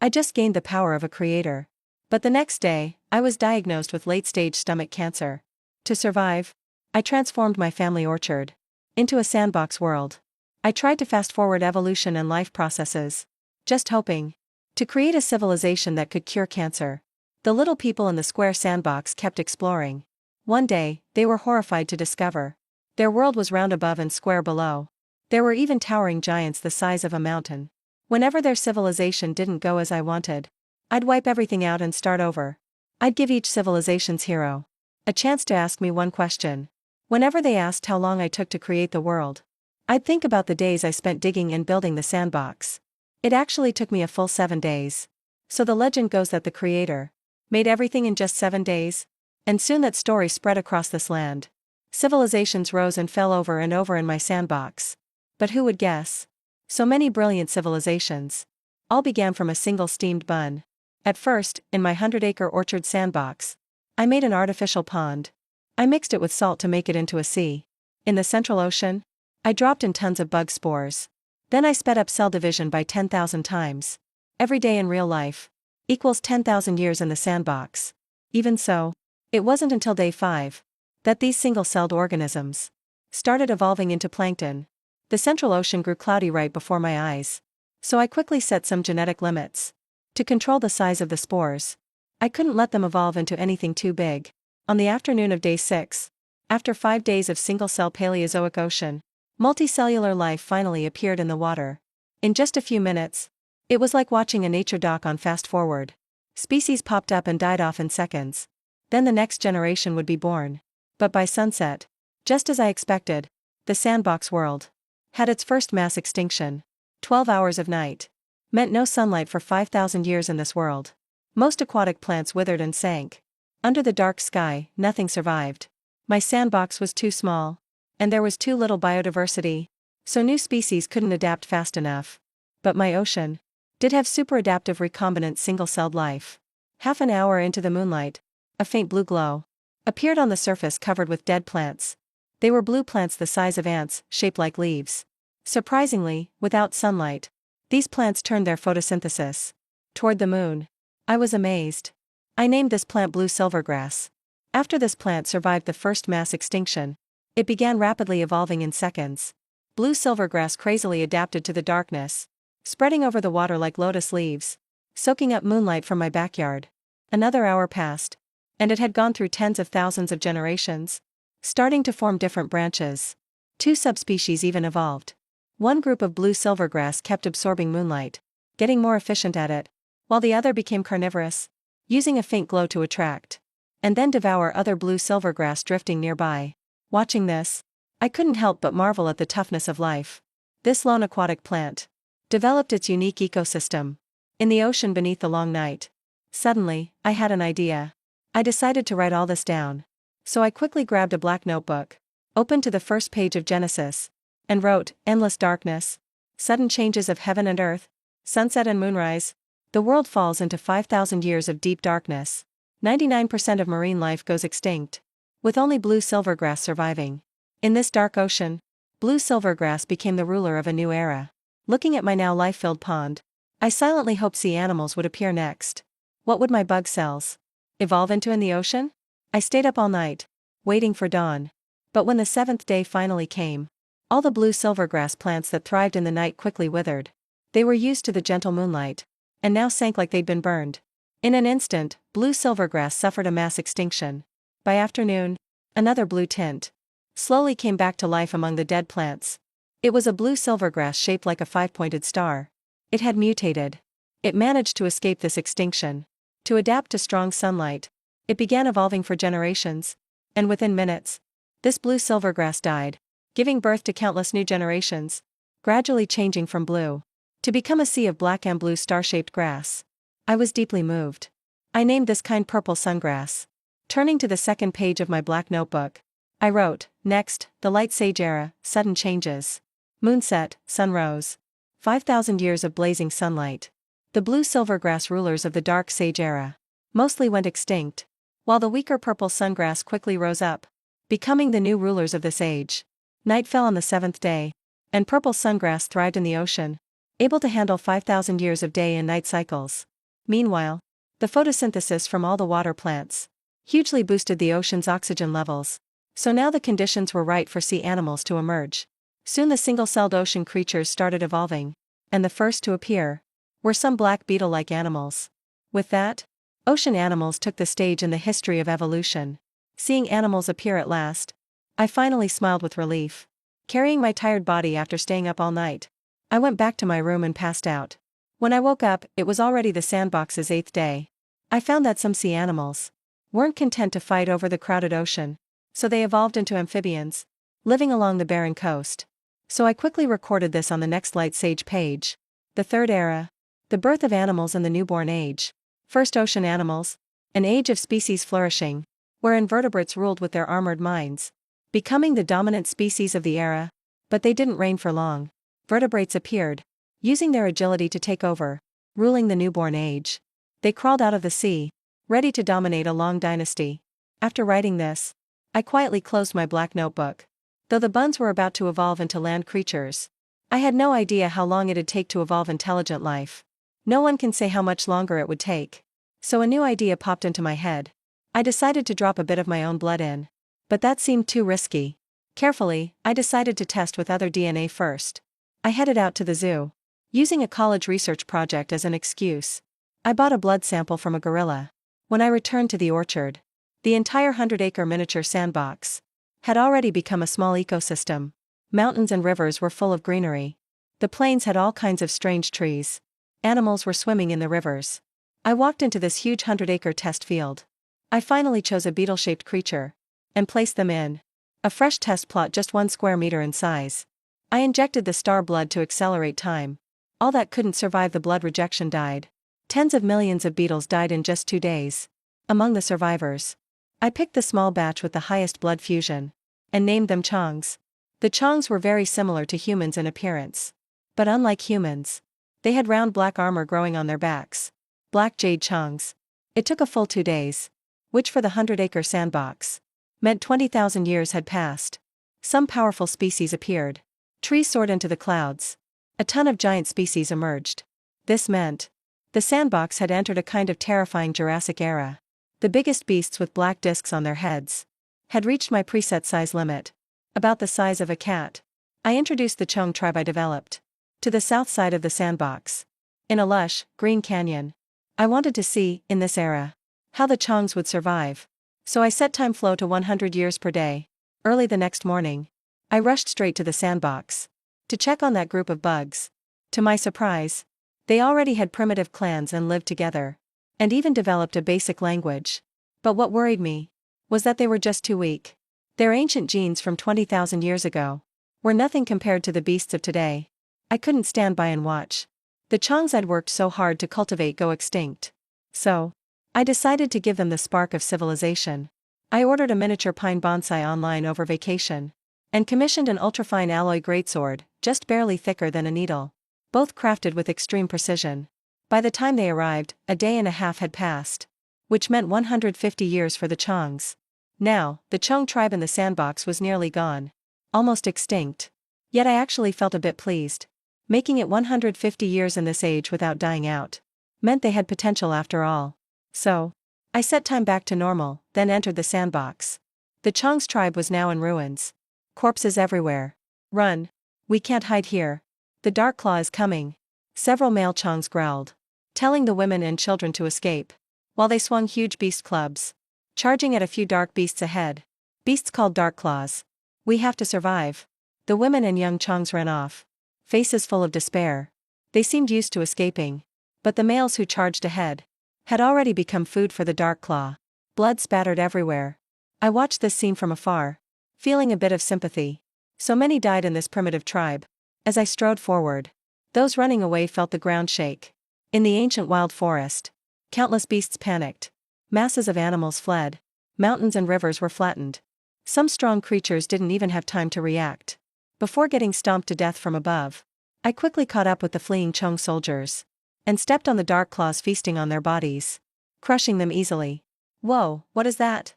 I just gained the power of a creator. But the next day, I was diagnosed with late-stage stomach cancer. To survive, I transformed my family orchard into a sandbox world. I tried to fast-forward evolution and life processes, just hoping to create a civilization that could cure cancer. The little people in the square sandbox kept exploring. One day, they were horrified to discover their world was round above and square below. There were even towering giants the size of a mountain. Whenever their civilization didn't go as I wanted, I'd wipe everything out and start over. I'd give each civilization's hero a chance to ask me one question. Whenever they asked how long I took to create the world, I'd think about the days I spent digging and building the sandbox. It actually took me a full 7 days. So the legend goes that the creator made everything in just 7 days. And soon that story spread across this land. Civilizations rose and fell over and over in my sandbox. But who would guess? So many brilliant civilizations all began from a single steamed bun. At first, in my 100-acre orchard sandbox, I made an artificial pond. I mixed it with salt to make it into a sea. In the Central Ocean, I dropped in tons of bug spores. Then I sped up cell division by 10,000 times. Every day in real life equals 10,000 years in the sandbox. Even so, it wasn't until day 5 that these single-celled organisms started evolving into plankton. The Central Ocean grew cloudy right before my eyes. So I quickly set some genetic limits to control the size of the spores. I couldn't let them evolve into anything too big. On the afternoon of day 6, after 5 days of single-cell Paleozoic ocean, multicellular life finally appeared in the water. In just a few minutes, it was like watching a nature doc on fast forward. Species popped up and died off in seconds. Then the next generation would be born. But by sunset, just as I expected, the sandbox world had its first mass extinction. 12 hours of night meant no sunlight for 5,000 years in this world. Most aquatic plants withered and sank. Under the dark sky, nothing survived. My sandbox was too small, and there was too little biodiversity, so new species couldn't adapt fast enough. But my ocean did have super adaptive recombinant single-celled life. Half an hour into the moonlight, a faint blue glow appeared on the surface covered with dead plants. They were blue plants the size of ants, shaped like leaves. Surprisingly, without sunlight, these plants turned their photosynthesis toward the moon. I was amazed. I named this plant blue silvergrass. After this plant survived the first mass extinction, it began rapidly evolving in seconds. Blue silvergrass crazily adapted to the darkness, spreading over the water like lotus leaves, soaking up moonlight from my backyard. Another hour passed, and it had gone through tens of thousands of generations, starting to form different branches. 2 subspecies even evolved. One group of blue silvergrass kept absorbing moonlight, getting more efficient at it, while the other became carnivorous, using a faint glow to attract and then devour other blue silvergrass drifting nearby. Watching this, I couldn't help but marvel at the toughness of life. This lone aquatic plant developed its unique ecosystem in the ocean beneath the long night. Suddenly, I had an idea. I decided to write all this down. So I quickly grabbed a black notebook, opened to the first page of Genesis, and wrote, endless darkness, sudden changes of heaven and earth, sunset and moonrise. The world falls into 5,000 years of deep darkness. 99% of marine life goes extinct, with only blue silvergrass surviving. In this dark ocean, blue silvergrass became the ruler of a new era. Looking at my now life-filled pond, I silently hoped sea animals would appear next. What would my bug cells evolve into in the ocean? I stayed up all night, waiting for dawn. But when the 7th day finally came, all the blue silvergrass plants that thrived in the night quickly withered. They were used to the gentle moonlight, and now sank like they'd been burned. In an instant, blue silvergrass suffered a mass extinction. By afternoon, another blue tint slowly came back to life among the dead plants. It was a blue silvergrass shaped like a 5-pointed star. It had mutated. It managed to escape this extinction. To adapt to strong sunlight, it began evolving for generations, and within minutes, this blue silvergrass died, giving birth to countless new generations, gradually changing from blue to become a sea of black and blue star-shaped grass. I was deeply moved. I named this kind purple sungrass. Turning to the second page of my black notebook, I wrote, next, the light sage era, sudden changes. Moonset, sun rose. 5,000 years of blazing sunlight. The blue silvergrass rulers of the dark sage era mostly went extinct, while the weaker purple sungrass quickly rose up, becoming the new rulers of this age. Night fell on the 7th day, and purple sungrass thrived in the ocean, able to handle 5,000 years of day and night cycles. Meanwhile, the photosynthesis from all the water plants hugely boosted the ocean's oxygen levels. So now the conditions were right for sea animals to emerge. Soon the single-celled ocean creatures started evolving, and the first to appear were some black beetle-like animals. With that, ocean animals took the stage in the history of evolution. Seeing animals appear at last, I finally smiled with relief. Carrying my tired body after staying up all night, I went back to my room and passed out. When I woke up, it was already the Sandbox's 8th day. I found that some sea animals weren't content to fight over the crowded ocean, so they evolved into amphibians, living along the barren coast. So I quickly recorded this on the next Light Sage page. The Third Era. The birth of animals in the newborn age. First ocean animals. An age of species flourishing, where invertebrates ruled with their armored minds, becoming the dominant species of the era. But they didn't reign for long. Vertebrates appeared, using their agility to take over, ruling the newborn age. They crawled out of the sea, ready to dominate a long dynasty. After writing this, I quietly closed my black notebook. Though the buns were about to evolve into land creatures, I had no idea how long it'd take to evolve intelligent life. No one can say how much longer it would take. So a new idea popped into my head. I decided to drop a bit of my own blood in. But that seemed too risky. Carefully, I decided to test with other DNA first. I headed out to the zoo, using a college research project as an excuse. I bought a blood sample from a gorilla. When I returned to the orchard, the entire 100-acre miniature sandbox had already become a small ecosystem. Mountains and rivers were full of greenery. The plains had all kinds of strange trees. Animals were swimming in the rivers. I walked into this huge 100-acre test field. I finally chose a beetle-shaped creature and placed them in a fresh test plot just 1 square meter in size. I injected the star blood to accelerate time. All that couldn't survive the blood rejection died. Tens of millions of beetles died in just 2 days. Among the survivors, I picked the small batch with the highest blood fusion and named them Chongs. The Chongs were very similar to humans in appearance. But unlike humans, they had round black armor growing on their backs. Black jade Chongs. It took a full 2 days, which for the 100-acre sandbox meant 20,000 years had passed. Some powerful species appeared. Trees soared into the clouds. A ton of giant species emerged. This meant the sandbox had entered a kind of terrifying Jurassic era. The biggest beasts with black discs on their heads had reached my preset size limit, about the size of a cat. I introduced the Chong tribe I developed to the south side of the sandbox, in a lush, green canyon. I wanted to see, in this era, how the Chongs would survive. So I set time flow to 100 years per day. Early the next morning, I rushed straight to the sandbox to check on that group of bugs. To my surprise, they already had primitive clans and lived together, and even developed a basic language. But what worried me was that they were just too weak. Their ancient genes from 20,000 years ago were nothing compared to the beasts of today. I couldn't stand by and watch the Chongs I'd worked so hard to cultivate go extinct. So I decided to give them the spark of civilization. I ordered a miniature pine bonsai online over vacation, and commissioned an ultrafine alloy greatsword, just barely thicker than a needle, both crafted with extreme precision. By the time they arrived, a day and a half had passed, which meant 150 years for the Chongs. Now, the Chong tribe in the sandbox was nearly gone, almost extinct. Yet I actually felt a bit pleased. Making it 150 years in this age without dying out meant they had potential after all. So I set time back to normal, then entered the sandbox. The Chong's tribe was now in ruins. Corpses everywhere. Run. We can't hide here. The Dark Claw is coming. Several male Chongs growled, telling the women and children to escape, while they swung huge beast clubs, charging at a few dark beasts ahead. Beasts called Dark Claws. We have to survive. The women and young Chongs ran off, faces full of despair. They seemed used to escaping. But the males who charged ahead had already become food for the Dark Claw. Blood spattered everywhere. I watched this scene from afar, feeling a bit of sympathy. So many died in this primitive tribe. As I strode forward, those running away felt the ground shake. In the ancient wild forest, countless beasts panicked. Masses of animals fled. Mountains and rivers were flattened. Some strong creatures didn't even have time to react. Before getting stomped to death from above, I quickly caught up with the fleeing Chong soldiers and stepped on the Dark Claws feasting on their bodies, crushing them easily. Whoa, what is that?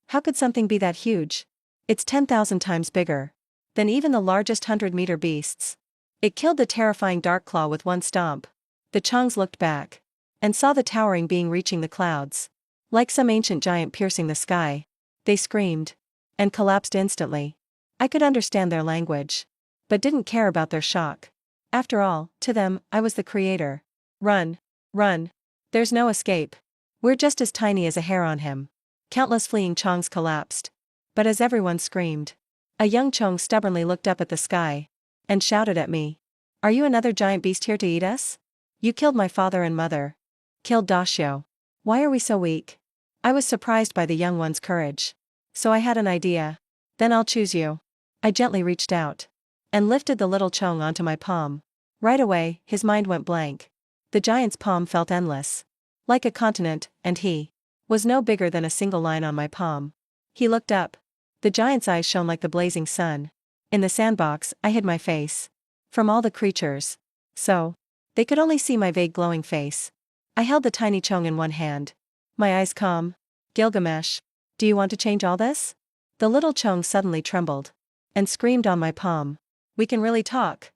How could something be that huge? It's 10,000 times bigger than even the largest 100-meter beasts. It killed the terrifying Dark Claw with one stomp. The Chongs looked back. and saw the towering being reaching the clouds. Like some ancient giant piercing the sky. They screamed. And collapsed instantly. I could understand their language. But didn't care about their shock. After all, to them, I was the creator. Run. Run. There's no escape. We're just as tiny as a hair on him. Countless fleeing chongs collapsed. But as everyone screamed, a young chong stubbornly looked up at the sky. And shouted at me. Are you another giant beast here to eat us? You killed my father and mother. Killed Dashio. Why are we so weak? I was surprised by the young one's courage. So I had an idea. Then I'll choose you. I gently reached out. And lifted the little chong onto my palm. Right away, his mind went blank. The giant's palm felt endless. Like a continent, and he was no bigger than a single line on my palm. He looked up. The giant's eyes shone like the blazing sun. In the sandbox, I hid my face. From all the creatures. So they could only see my vague glowing face. I held the tiny chong in one hand. My eyes calm. Gilgamesh, do you want to change all this? The little chong suddenly trembled. And screamed on my palm. We can really talk.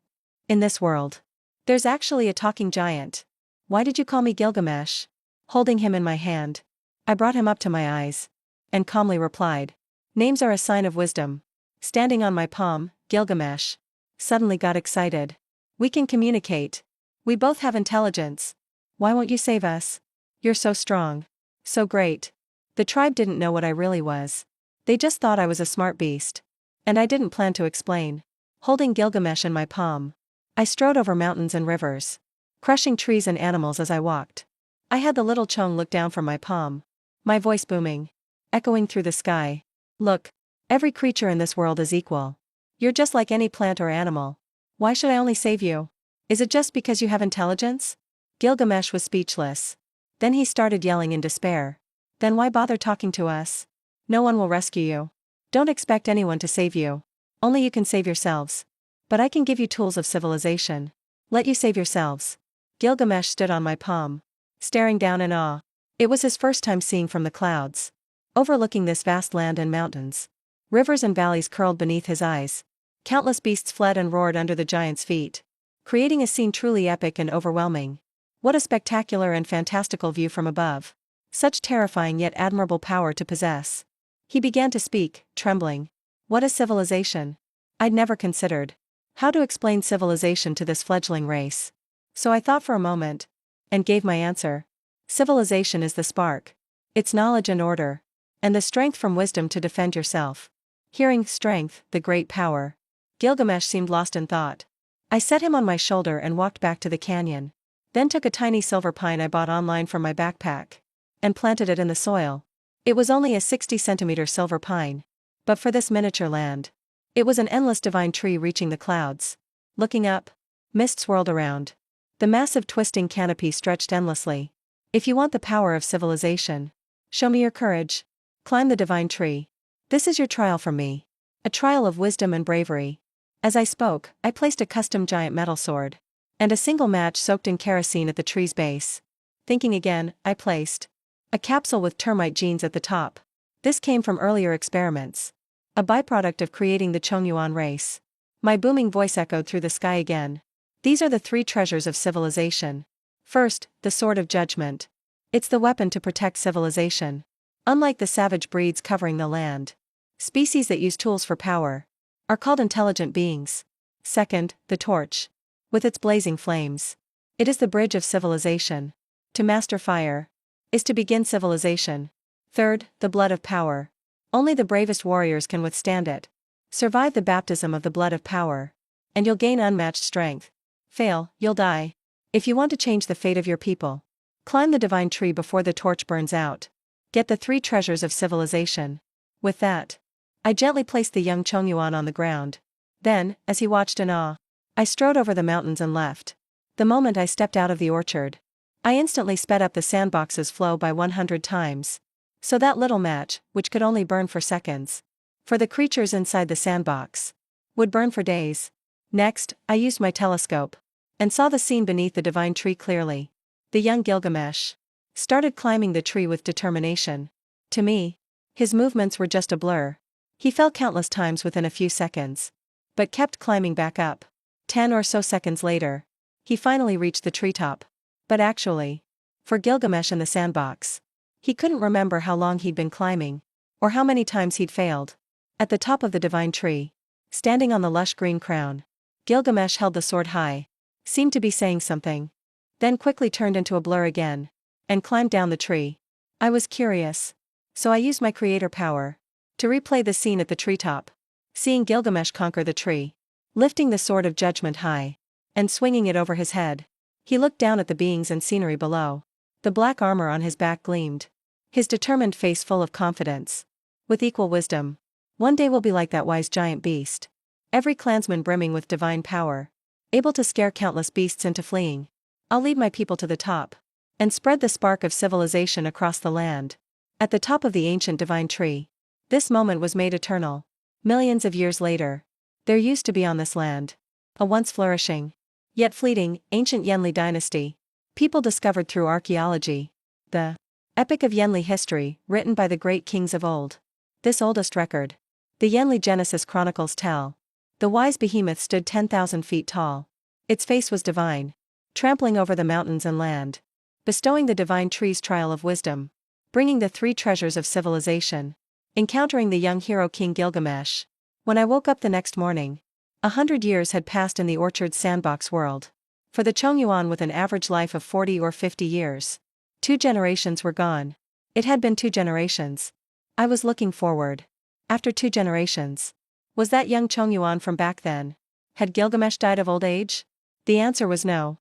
In this world. There's actually a talking giant. Why did you call me Gilgamesh? Holding him in my hand. I brought him up to my eyes. And calmly replied. Names are a sign of wisdom. Standing on my palm, Gilgamesh suddenly got excited. We can communicate. We both have intelligence. Why won't you save us? You're so strong. So great. The tribe didn't know what I really was. They just thought I was a smart beast. And I didn't plan to explain. Holding Gilgamesh in my palm. I strode over mountains and rivers. Crushing trees and animals as I walked. I had the little chong look down from my palm. My voice booming. Echoing through the sky. Look. Every creature in this world is equal. You're just like any plant or animal. Why should I only save you? Is it just because you have intelligence? Gilgamesh was speechless. Then he started yelling in despair. Then why bother talking to us? No one will rescue you. Don't expect anyone to save you. Only you can save yourselves. But I can give you tools of civilization. Let you save yourselves. Gilgamesh stood on my palm. Staring down in awe. It was his first time seeing from the clouds. Overlooking this vast land and mountains. Rivers and valleys curled beneath his eyes. Countless beasts fled and roared under the giant's feet. Creating a scene truly epic and overwhelming. What a spectacular and fantastical view from above. Such terrifying yet admirable power to possess. He began to speak, trembling. What is civilization? I'd never considered how to explain civilization to this fledgling race. So I thought for a moment. And gave my answer. Civilization is the spark. It's knowledge and order. And the strength from wisdom to defend yourself. Hearing strength, the great power. Gilgamesh seemed lost in thought. I set him on my shoulder and walked back to the canyon. Then took a tiny silver pine I bought online from my backpack. And planted it in the soil. It was only a 60-centimeter silver pine. But for this miniature land. It was an endless divine tree reaching the clouds. Looking up. Mist swirled around. The massive twisting canopy stretched endlessly. If you want the power of civilization. Show me your courage. Climb the divine tree. This is your trial from me. A trial of wisdom and bravery. As I spoke, I placed a custom giant metal sword. And a single match soaked in kerosene at the tree's base. Thinking again, I placed a capsule with termite genes at the top. This came from earlier experiments. A byproduct of creating the Chongyuan race. My booming voice echoed through the sky again. These are the 3 treasures of civilization. First, the sword of judgment. It's the weapon to protect civilization. Unlike the savage breeds covering the land. Species that use tools for power. Are called intelligent beings. Second, the torch. With its blazing flames. It is the bridge of civilization. To master fire. Is to begin civilization. Third, the blood of power. Only the bravest warriors can withstand it. Survive the baptism of the blood of power. And you'll gain unmatched strength. Fail, you'll die. If you want to change the fate of your people. Climb the divine tree before the torch burns out. Get the 3 treasures of civilization. With that. I gently placed the young Chongyuan on the ground. Then, as he watched in awe. I strode over the mountains and left. The moment I stepped out of the orchard. I instantly sped up the sandbox's flow by 100 times. So that little match, which could only burn for seconds. For the creatures inside the sandbox. Would burn for days. Next, I used my telescope. And saw the scene beneath the divine tree clearly. The young Gilgamesh. Started climbing the tree with determination. To me. His movements were just a blur. He fell countless times within a few seconds. But kept climbing back up. 10 or so seconds later. He finally reached the treetop. But actually. For Gilgamesh in the sandbox. He couldn't remember how long he'd been climbing, or how many times he'd failed. At the top of the divine tree, standing on the lush green crown, Gilgamesh held the sword high, seemed to be saying something, then quickly turned into a blur again, and climbed down the tree. I was curious, so I used my creator power to replay the scene at the treetop, seeing Gilgamesh conquer the tree, lifting the sword of judgment high, and swinging it over his head. He looked down at the beings and scenery below. The black armor on his back gleamed, his determined face full of confidence. With equal wisdom, one day we'll be like that wise giant beast. Every clansman brimming with divine power, able to scare countless beasts into fleeing. I'll lead my people to the top, and spread the spark of civilization across the land. At the top of the ancient divine tree, this moment was made eternal. Millions of years later, there used to be on this land a once flourishing, yet fleeting, ancient Yenli dynasty. People discovered through archaeology. The epic of Yenli history, written by the great kings of old. This oldest record, the Yenli Genesis chronicles tell. The wise behemoth stood 10,000 feet tall. Its face was divine, trampling over the mountains and land, bestowing the divine tree's trial of wisdom, bringing the three treasures of civilization, encountering the young hero King Gilgamesh. When I woke up the next morning, 100 years had passed in the orchard's sandbox world. For the Chongyuan with an average life of 40 or 50 years. 2 generations were gone. It had been 2 generations. I was looking forward. After 2 generations. Was that young Chongyuan from back then? Had Gilgamesh died of old age? The answer was no.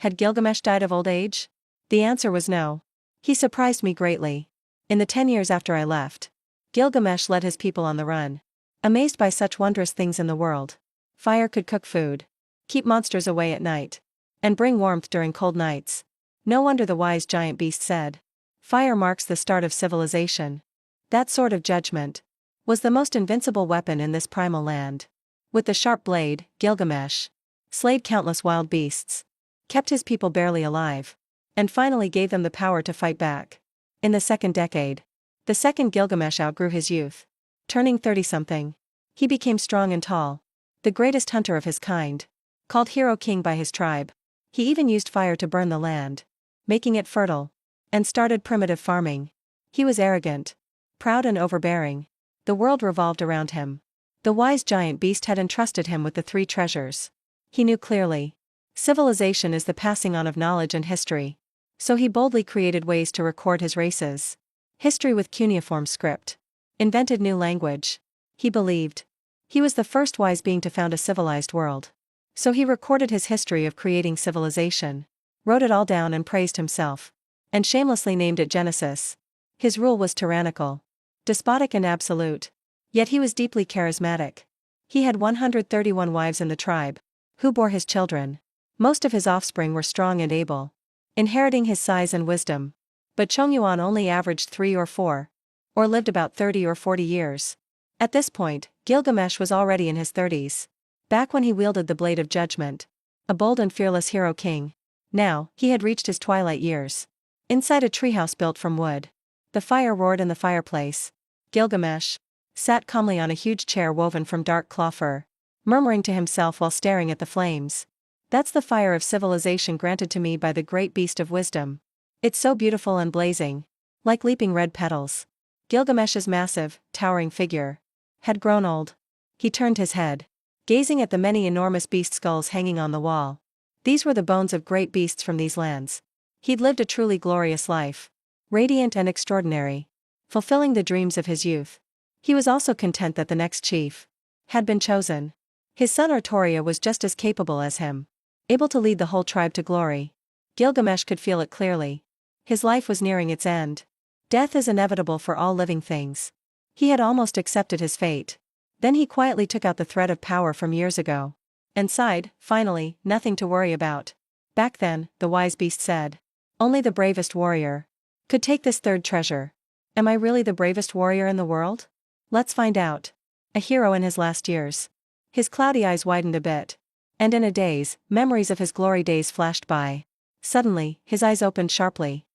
Had Gilgamesh died of old age? The answer was no. He surprised me greatly. In the 10 years after I left, Gilgamesh led his people on the run. Amazed by such wondrous things in the world. Fire could cook food, keep monsters away at night, and bring warmth during cold nights. No wonder the wise giant beast said, "Fire marks the start of civilization." That sword of judgment was the most invincible weapon in this primal land. With the sharp blade, Gilgamesh slayed countless wild beasts, kept his people barely alive, and finally gave them the power to fight back. In the second decade, the second Gilgamesh outgrew his youth. Turning 30-something, he became strong and tall, the greatest hunter of his kind, called Hero King by his tribe. He even used fire to burn the land, making it fertile, and started primitive farming. He was arrogant, proud and overbearing. The world revolved around him. The wise giant beast had entrusted him with the 3 treasures. He knew clearly. Civilization is the passing on of knowledge and history. So he boldly created ways to record his races. History with cuneiform script. Invented new language. He believed he was the first wise being to found a civilized world. So he recorded his history of creating civilization, wrote it all down and praised himself, and shamelessly named it Genesis. His rule was tyrannical, despotic and absolute. Yet he was deeply charismatic. He had 131 wives in the tribe, who bore his children. Most of his offspring were strong and able, inheriting his size and wisdom. But Chongyuan only averaged 3 or 4, or lived about 30 or 40 years. At this point, Gilgamesh was already in his 30s. Back when he wielded the blade of judgment, a bold and fearless hero king. Now, he had reached his twilight years. Inside a treehouse built from wood, the fire roared in the fireplace. Gilgamesh sat calmly on a huge chair woven from dark claw fur, murmuring to himself while staring at the flames. "That's the fire of civilization granted to me by the great beast of wisdom. It's so beautiful and blazing, like leaping red petals." Gilgamesh's massive, towering figure had grown old. He turned his head, gazing at the many enormous beast skulls hanging on the wall. These were the bones of great beasts from these lands. He'd lived a truly glorious life, radiant and extraordinary, fulfilling the dreams of his youth. He was also content that the next chief had been chosen. His son Artoria was just as capable as him, able to lead the whole tribe to glory. Gilgamesh could feel it clearly. His life was nearing its end. Death is inevitable for all living things. He had almost accepted his fate. Then he quietly took out the thread of power from years ago, and sighed, finally, nothing to worry about. Back then, the wise beast said, only the bravest warrior could take this 3rd treasure. Am I really the bravest warrior in the world? Let's find out. A hero in his last years. His cloudy eyes widened a bit, and in a daze, memories of his glory days flashed by. Suddenly, his eyes opened sharply.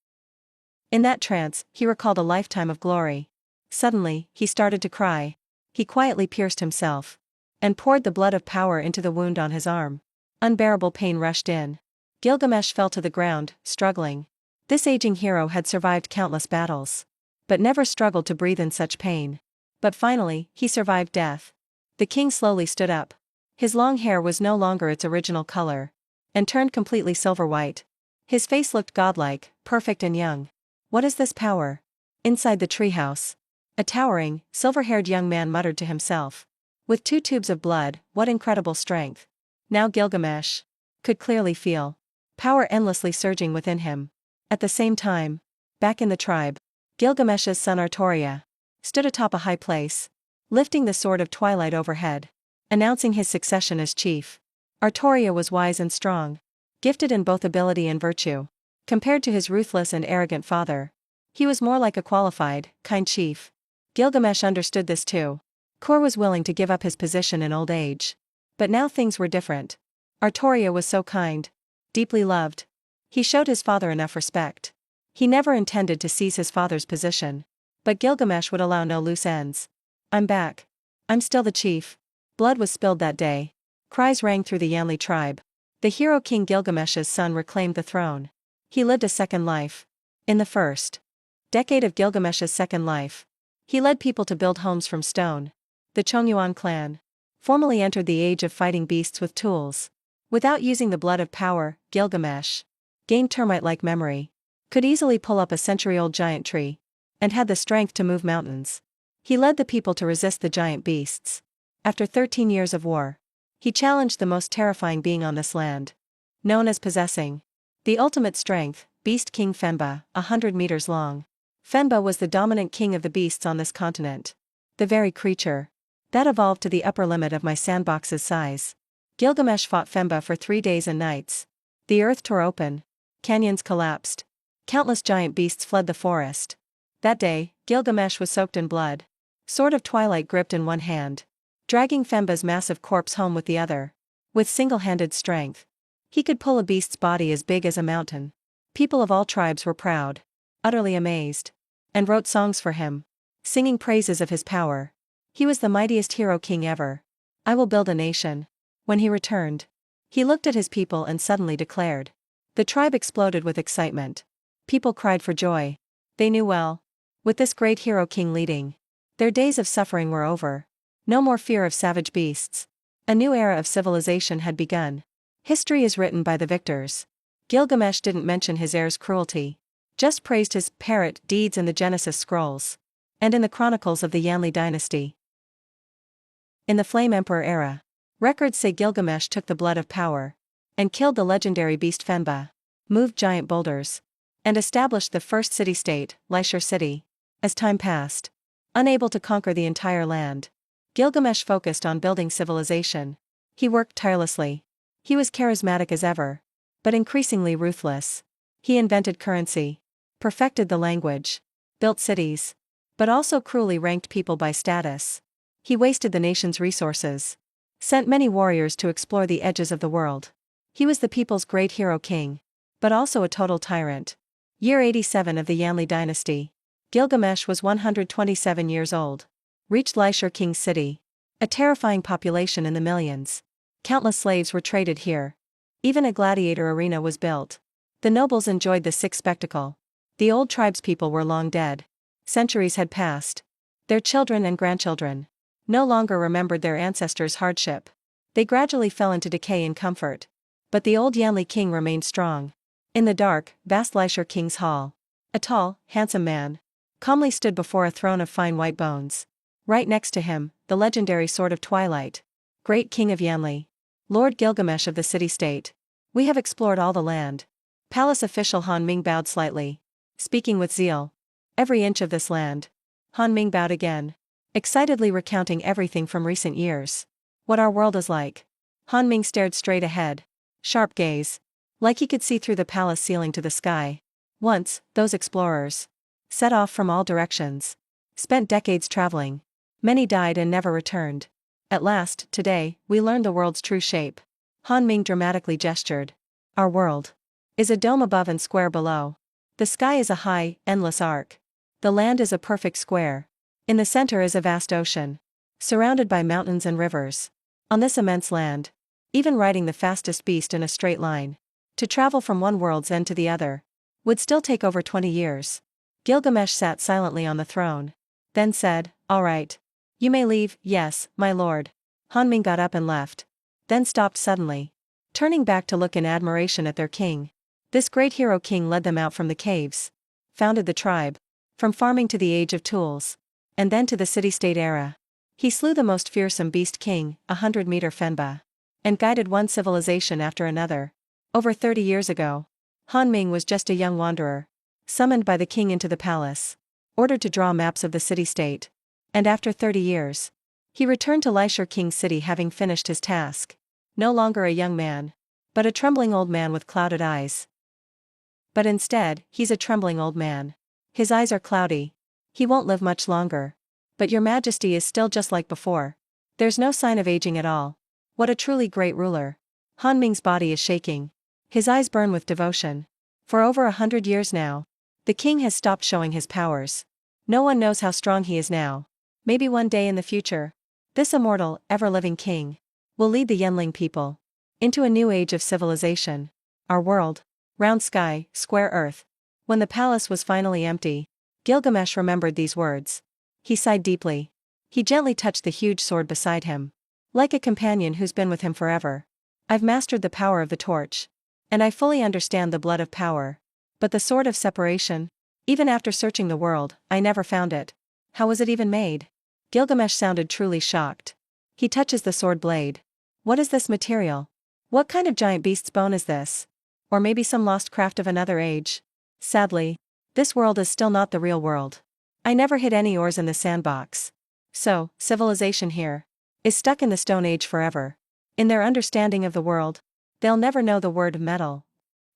In that trance, he recalled a lifetime of glory. Suddenly, he started to cry. He quietly pierced himself, and poured the blood of power into the wound on his arm. Unbearable pain rushed in. Gilgamesh fell to the ground, struggling. This aging hero had survived countless battles, but never struggled to breathe in such pain. But finally, he survived death. The king slowly stood up. His long hair was no longer its original color, and turned completely silver white. His face looked godlike, perfect and young. What is this power? Inside the treehouse, a towering, silver-haired young man muttered to himself. With 2 tubes of blood, what incredible strength. Now Gilgamesh could clearly feel power endlessly surging within him. At the same time, back in the tribe, Gilgamesh's son Artoria stood atop a high place, lifting the sword of twilight overhead, announcing his succession as chief. Artoria was wise and strong, gifted in both ability and virtue. Compared to his ruthless and arrogant father, he was more like a qualified, kind chief. Gilgamesh understood this too. Kor was willing to give up his position in old age. But now things were different. Artoria was so kind, deeply loved. He showed his father enough respect. He never intended to seize his father's position. But Gilgamesh would allow no loose ends. I'm back. I'm still the chief. Blood was spilled that day. Cries rang through the Yanli tribe. The hero King Gilgamesh's son reclaimed the throne. He lived a second life. In the first decade of Gilgamesh's second life, he led people to build homes from stone. The Chongyuan clan formally entered the age of fighting beasts with tools. Without using the blood of power, Gilgamesh gained termite-like memory, could easily pull up a century-old giant tree, and had the strength to move mountains. He led the people to resist the giant beasts. After 13 years of war, he challenged the most terrifying being on this land, known as possessing the ultimate strength, Beast King Fenba, 100 meters long. Fenba was the dominant king of the beasts on this continent. The very creature that evolved to the upper limit of my sandbox's size. Gilgamesh fought Fenba for 3 days and nights. The earth tore open. Canyons collapsed. Countless giant beasts fled the forest. That day, Gilgamesh was soaked in blood. Sword of Twilight gripped in one hand, dragging Fenba's massive corpse home with the other. With single-handed strength, he could pull a beast's body as big as a mountain. People of all tribes were proud, utterly amazed, and wrote songs for him, singing praises of his power. He was the mightiest hero king ever. I will build a nation. When he returned, he looked at his people and suddenly declared. The tribe exploded with excitement. People cried for joy. They knew well, with this great hero king leading, their days of suffering were over. No more fear of savage beasts. A new era of civilization had begun. History is written by the victors. Gilgamesh didn't mention his heir's cruelty, just praised his parrot deeds in the Genesis scrolls, and in the chronicles of the Yanli dynasty. In the Flame Emperor era, records say Gilgamesh took the blood of power, and killed the legendary beast Fenba, moved giant boulders, and established the first city-state, Lishur City. As time passed, unable to conquer the entire land, Gilgamesh focused on building civilization. He worked tirelessly. He was charismatic as ever, but increasingly ruthless. He invented currency, perfected the language, built cities, but also cruelly ranked people by status. He wasted the nation's resources, sent many warriors to explore the edges of the world. He was the people's great hero king, but also a total tyrant. Year 87 of the Yanli dynasty. Gilgamesh was 127 years old. Reached Lishur King's city. A terrifying population in the millions. Countless slaves were traded here. Even a gladiator arena was built. The nobles enjoyed the sick spectacle. The old tribespeople were long dead. Centuries had passed. Their children and grandchildren no longer remembered their ancestors' hardship. They gradually fell into decay and comfort. But the old Yanli king remained strong. In the dark, vast Lishur King's hall, a tall, handsome man calmly stood before a throne of fine white bones. Right next to him, the legendary Sword of Twilight. Great King of Yanli. Lord Gilgamesh of the city-state. We have explored all the land. Palace official Han Ming bowed slightly, speaking with zeal. Every inch of this land. Han Ming bowed again, excitedly recounting everything from recent years. What our world is like. Han Ming stared straight ahead. Sharp gaze, like he could see through the palace ceiling to the sky. Once, those explorers set off from all directions, spent decades traveling. Many died and never returned. At last, today, we learned the world's true shape. Han Ming dramatically gestured. Our world is a dome above and square below. The sky is a high, endless arc. The land is a perfect square. In the center is a vast ocean, surrounded by mountains and rivers. On this immense land, even riding the fastest beast in a straight line, to travel from one world's end to the other, would still take over 20 years. Gilgamesh sat silently on the throne. Then said, "All right. You may leave." "Yes, my lord." Hanming got up and left. Then stopped suddenly, turning back to look in admiration at their king. This great hero king led them out from the caves, founded the tribe, from farming to the age of tools, and then to the city-state era. He slew the most fearsome beast king, 100-meter Fenba, and guided one civilization after another. Over 30 years ago, Hanming was just a young wanderer, summoned by the king into the palace, ordered to draw maps of the city-state. And after 30 years, he returned to Lishur King's city having finished his task. No longer a young man, but a trembling old man with clouded eyes. But instead, he's a trembling old man. His eyes are cloudy. He won't live much longer. But your majesty is still just like before. There's no sign of aging at all. What a truly great ruler. Hanming's body is shaking. His eyes burn with devotion. For over 100 years now, the king has stopped showing his powers. No one knows how strong he is now. Maybe one day in the future, this immortal, ever-living king will lead the Yenling people into a new age of civilization. Our world, round sky, square earth. When the palace was finally empty, Gilgamesh remembered these words. He sighed deeply. He gently touched the huge sword beside him, like a companion who's been with him forever. I've mastered the power of the torch, and I fully understand the blood of power. But the sword of separation? Even after searching the world, I never found it. How was it even made? Gilgamesh sounded truly shocked. He touches the sword blade. What is this material? What kind of giant beast's bone is this? Or maybe some lost craft of another age? Sadly, this world is still not the real world. I never hid any ores in the sandbox. So, civilization here is stuck in the Stone Age forever. In their understanding of the world, they'll never know the word metal.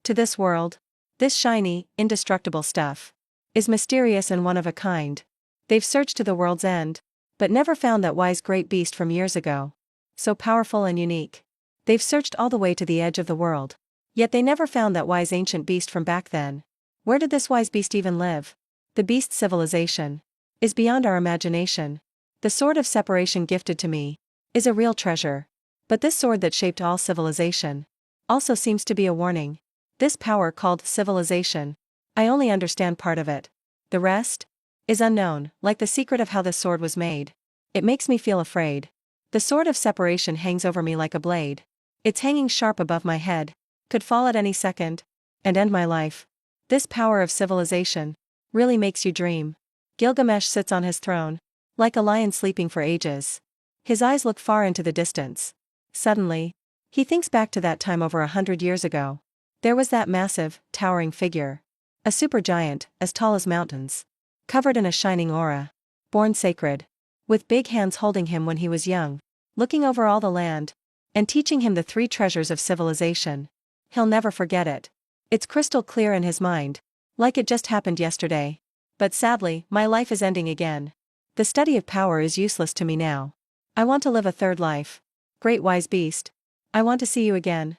To this world, this shiny, indestructible stuff is mysterious and one of a kind. They've searched to the world's end, but never found that wise great beast from years ago. So powerful and unique. They've searched all the way to the edge of the world, yet they never found that wise ancient beast from back then. Where did this wise beast even live? The beast's civilization is beyond our imagination. The sword of separation gifted to me is a real treasure. But this sword that shaped all civilization also seems to be a warning. This power called civilization, I only understand part of it. The rest is unknown, like the secret of how this sword was made. It makes me feel afraid. The sword of separation hangs over me like a blade. It's hanging sharp above my head, could fall at any second, and end my life. This power of civilization really makes you dream. Gilgamesh sits on his throne, like a lion sleeping for ages. His eyes look far into the distance. Suddenly, he thinks back to that time over 100 years ago. There was that massive, towering figure. A supergiant, as tall as mountains. Covered in a shining aura. Born sacred. With big hands holding him when he was young. Looking over all the land. And teaching him the 3 treasures of civilization. He'll never forget it. It's crystal clear in his mind. Like it just happened yesterday. But sadly, my life is ending again. The study of power is useless to me now. I want to live a third life. Great wise beast. I want to see you again.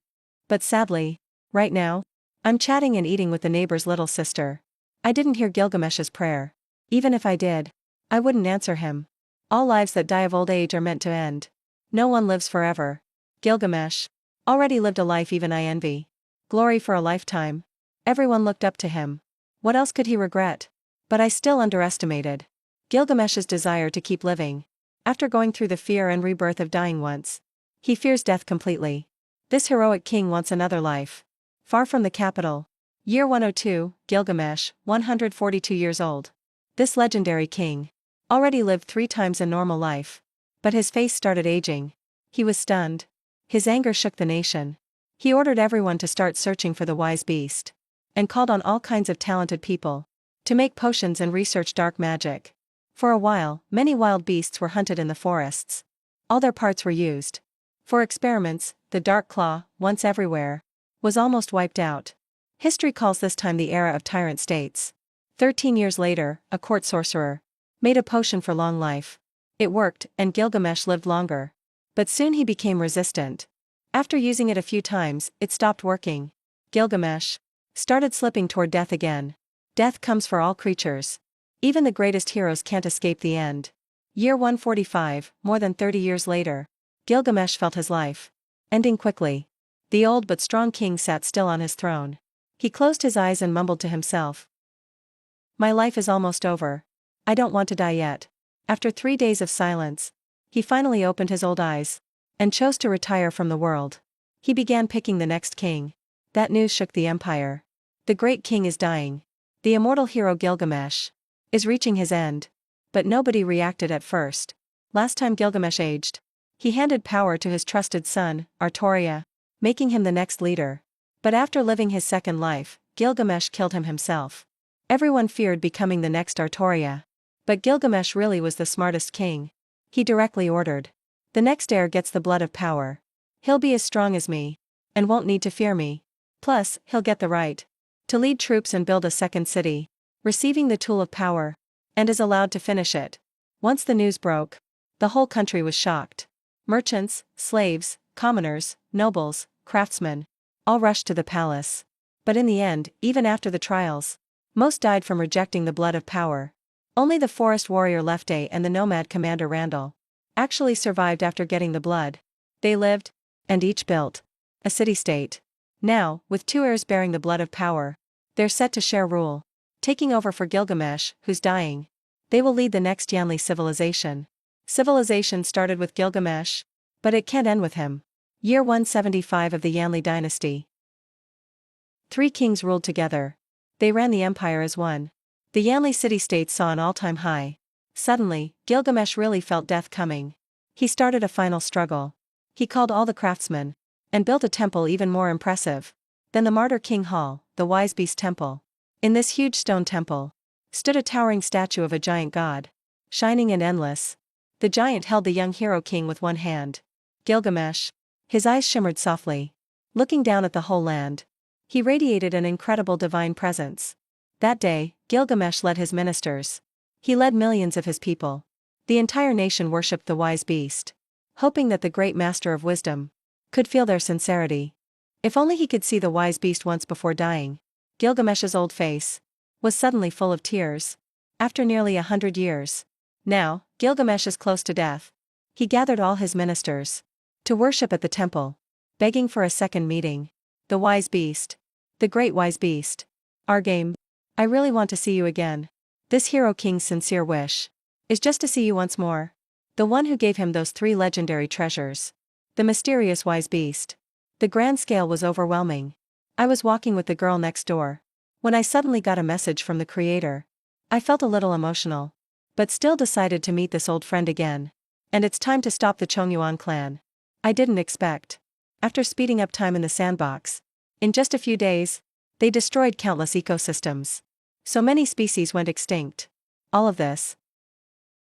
But sadly, right now, I'm chatting and eating with the neighbor's little sister. I didn't hear Gilgamesh's prayer. Even if I did, I wouldn't answer him. All lives that die of old age are meant to end. No one lives forever. Gilgamesh already lived a life even I envy. Glory for a lifetime. Everyone looked up to him. What else could he regret? But I still underestimated Gilgamesh's desire to keep living. After going through the fear and rebirth of dying once, he fears death completely. This heroic king wants another life. Far from the capital. Year 102, Gilgamesh, 142 years old. This legendary king already lived 3 times a normal life. But his face started aging. He was stunned. His anger shook the nation. He ordered everyone to start searching for the wise beast. And called on all kinds of talented people to make potions and research dark magic. For a while, many wild beasts were hunted in the forests. All their parts were used for experiments. The dark claw, once everywhere, was almost wiped out. History calls this time the era of tyrant states. 13 years later, a court sorcerer made a potion for long life. It worked, and Gilgamesh lived longer. But soon he became resistant. After using it a few times, it stopped working. Gilgamesh started slipping toward death again. Death comes for all creatures. Even the greatest heroes can't escape the end. Year 145, more than 30 years later, Gilgamesh felt his life ending quickly. The old but strong king sat still on his throne. He closed his eyes and mumbled to himself. My life is almost over. I don't want to die yet. After 3 days of silence, he finally opened his old eyes and chose to retire from the world. He began picking the next king. That news shook the empire. The great king is dying. The immortal hero Gilgamesh is reaching his end. But nobody reacted at first. Last time Gilgamesh aged, he handed power to his trusted son, Artoria, making him the next leader. But after living his second life, Gilgamesh killed him himself. Everyone feared becoming the next Artoria. But Gilgamesh really was the smartest king. He directly ordered. The next heir gets the blood of power. He'll be as strong as me, and won't need to fear me. Plus, he'll get the right to lead troops and build a second city, receiving the tool of power, and is allowed to finish it. Once the news broke, the whole country was shocked. Merchants, slaves, commoners, nobles, craftsmen, all rushed to the palace. But in the end, even after the trials, most died from rejecting the blood of power. Only the forest warrior Lefty and the nomad commander Randall actually survived after getting the blood. They lived, and each built a city-state. Now, with 2 heirs bearing the blood of power, they're set to share rule, taking over for Gilgamesh, who's dying. They will lead the next Yanli civilization. Civilization started with Gilgamesh, but it can't end with him. Year 175 of the Yanli dynasty. 3 kings ruled together. They ran the empire as one. The Yanli city-states saw an all-time high. Suddenly, Gilgamesh really felt death coming. He started a final struggle. He called all the craftsmen, and built a temple even more impressive than the martyr king hall, the wise beast temple. In this huge stone temple stood a towering statue of a giant god, shining and endless. The giant held the young hero king with one hand. Gilgamesh. His eyes shimmered softly, looking down at the whole land. He radiated an incredible divine presence. That day, Gilgamesh led his ministers. He led millions of his people. The entire nation worshipped the wise beast, hoping that the great master of wisdom could feel their sincerity. If only he could see the wise beast once before dying. Gilgamesh's old face was suddenly full of tears. After nearly 100 years. Now, Gilgamesh is close to death. He gathered all his ministers to worship at the temple, begging for a second meeting. The wise beast. The great wise beast. Argame. I really want to see you again. This hero king's sincere wish is just to see you once more. The one who gave him those 3 legendary treasures. The mysterious wise beast. The grand scale was overwhelming. I was walking with the girl next door when I suddenly got a message from the creator. I felt a little emotional, but still decided to meet this old friend again. And it's time to stop the Chongyuan clan. I didn't expect. After speeding up time in the sandbox, in just a few days, they destroyed countless ecosystems. So many species went extinct. All of this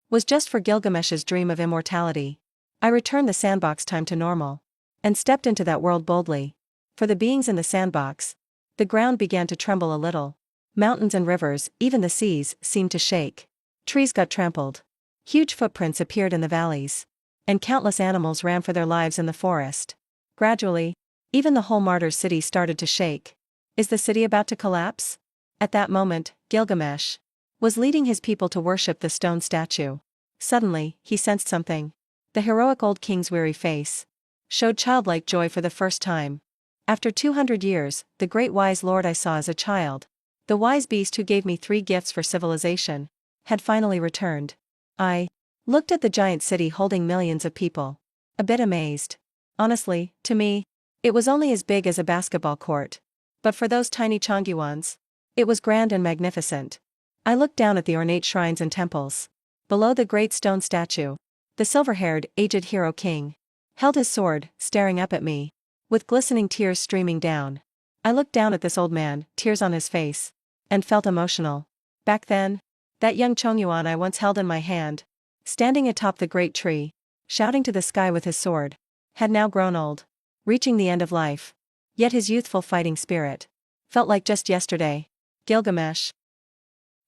was just for Gilgamesh's dream of immortality. I returned the sandbox time to normal and stepped into that world boldly. For the beings in the sandbox, the ground began to tremble a little. Mountains and rivers, even the seas, seemed to shake. Trees got trampled. Huge footprints appeared in the valleys, and countless animals ran for their lives in the forest. Gradually, even the whole martyr city started to shake. Is the city about to collapse? At that moment, Gilgamesh was leading his people to worship the stone statue. Suddenly, he sensed something. The heroic old king's weary face showed childlike joy for the first time. After 200 years, the great wise lord I saw as a child, the wise beast who gave me 3 gifts for civilization, had finally returned. I looked at the giant city holding millions of people, a bit amazed. Honestly, to me, it was only as big as a basketball court. But for those tiny Chongyuans, it was grand and magnificent. I looked down at the ornate shrines and temples. Below the great stone statue, the silver-haired, aged hero king held his sword, staring up at me, with glistening tears streaming down. I looked down at this old man, tears on his face, and felt emotional. Back then, that young Chongyuan I once held in my hand, standing atop the great tree, shouting to the sky with his sword, had now grown old, reaching the end of life. Yet his youthful fighting spirit felt like just yesterday. Gilgamesh.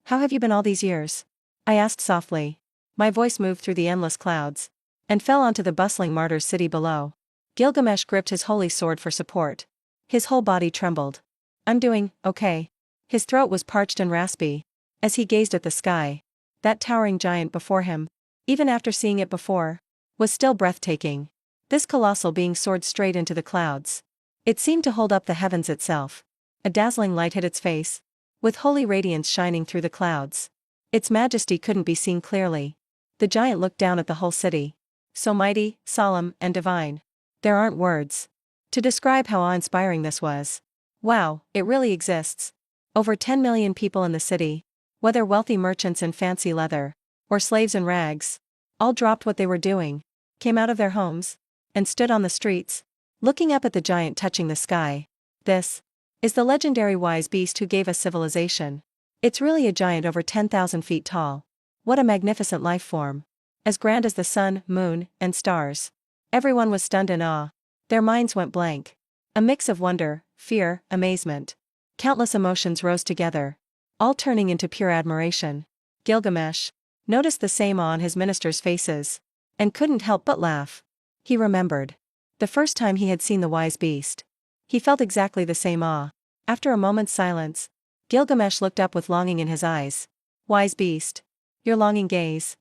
How have you been all these years? I asked softly. My voice moved through the endless clouds and fell onto the bustling martyr city below. Gilgamesh gripped his holy sword for support. His whole body trembled. I'm doing okay. His throat was parched and raspy as he gazed at the sky. That towering giant before him, even after seeing it before, was still breathtaking. This colossal being soared straight into the clouds. It seemed to hold up the heavens itself. A dazzling light hit its face, with holy radiance shining through the clouds. Its majesty couldn't be seen clearly. The giant looked down at the whole city. So mighty, solemn, and divine. There aren't words to describe how awe-inspiring this was. Wow, it really exists. Over 10 million people in the city, whether wealthy merchants in fancy leather, or slaves in rags, all dropped what they were doing, came out of their homes, and stood on the streets, looking up at the giant touching the sky. This is the legendary wise beast who gave us civilization. It's really a giant over 10,000 feet tall. What a magnificent life form. As grand as the sun, moon, and stars. Everyone was stunned in awe. Their minds went blank. A mix of wonder, fear, amazement. Countless emotions rose together, all turning into pure admiration. Gilgamesh noticed the same awe on his ministers' faces, and couldn't help but laugh. He remembered the first time he had seen the wise beast. He felt exactly the same awe. After a moment's silence, Gilgamesh looked up with longing in his eyes. Wise beast. Your longing gaze.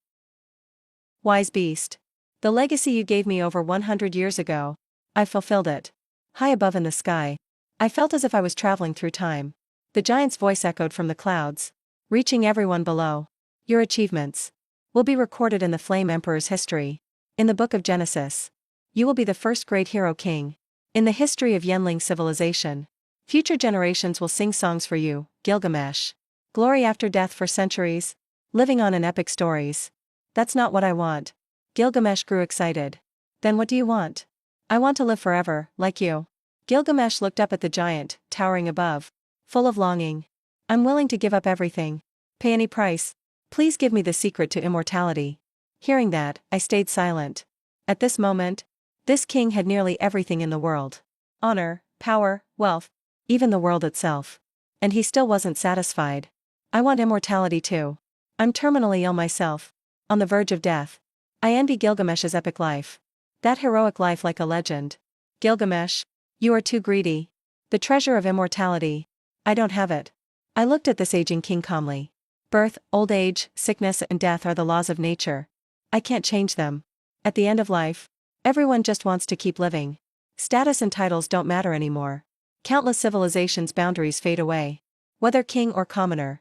Wise beast. The legacy you gave me over 100 years ago. I fulfilled it. High above in the sky, I felt as if I was traveling through time. The giant's voice echoed from the clouds, reaching everyone below. Your achievements will be recorded in the Flame Emperor's history. In the Book of Genesis. You will be the first great hero king in the history of Yenling civilization. Future generations will sing songs for you, Gilgamesh. Glory after death for centuries, living on in epic stories. That's not what I want. Gilgamesh grew excited. Then what do you want? I want to live forever, like you. Gilgamesh looked up at the giant, towering above, full of longing. I'm willing to give up everything. Pay any price. Please give me the secret to immortality. Hearing that, I stayed silent. At this moment, this king had nearly everything in the world. Honor, power, wealth, even the world itself. And he still wasn't satisfied. I want immortality too. I'm terminally ill myself. On the verge of death. I envy Gilgamesh's epic life. That heroic life like a legend. Gilgamesh, you are too greedy. The treasure of immortality. I don't have it. I looked at this aging king calmly. Birth, old age, sickness, and death are the laws of nature. I can't change them. At the end of life, everyone just wants to keep living. Status and titles don't matter anymore. Countless civilizations' boundaries fade away. Whether king or commoner.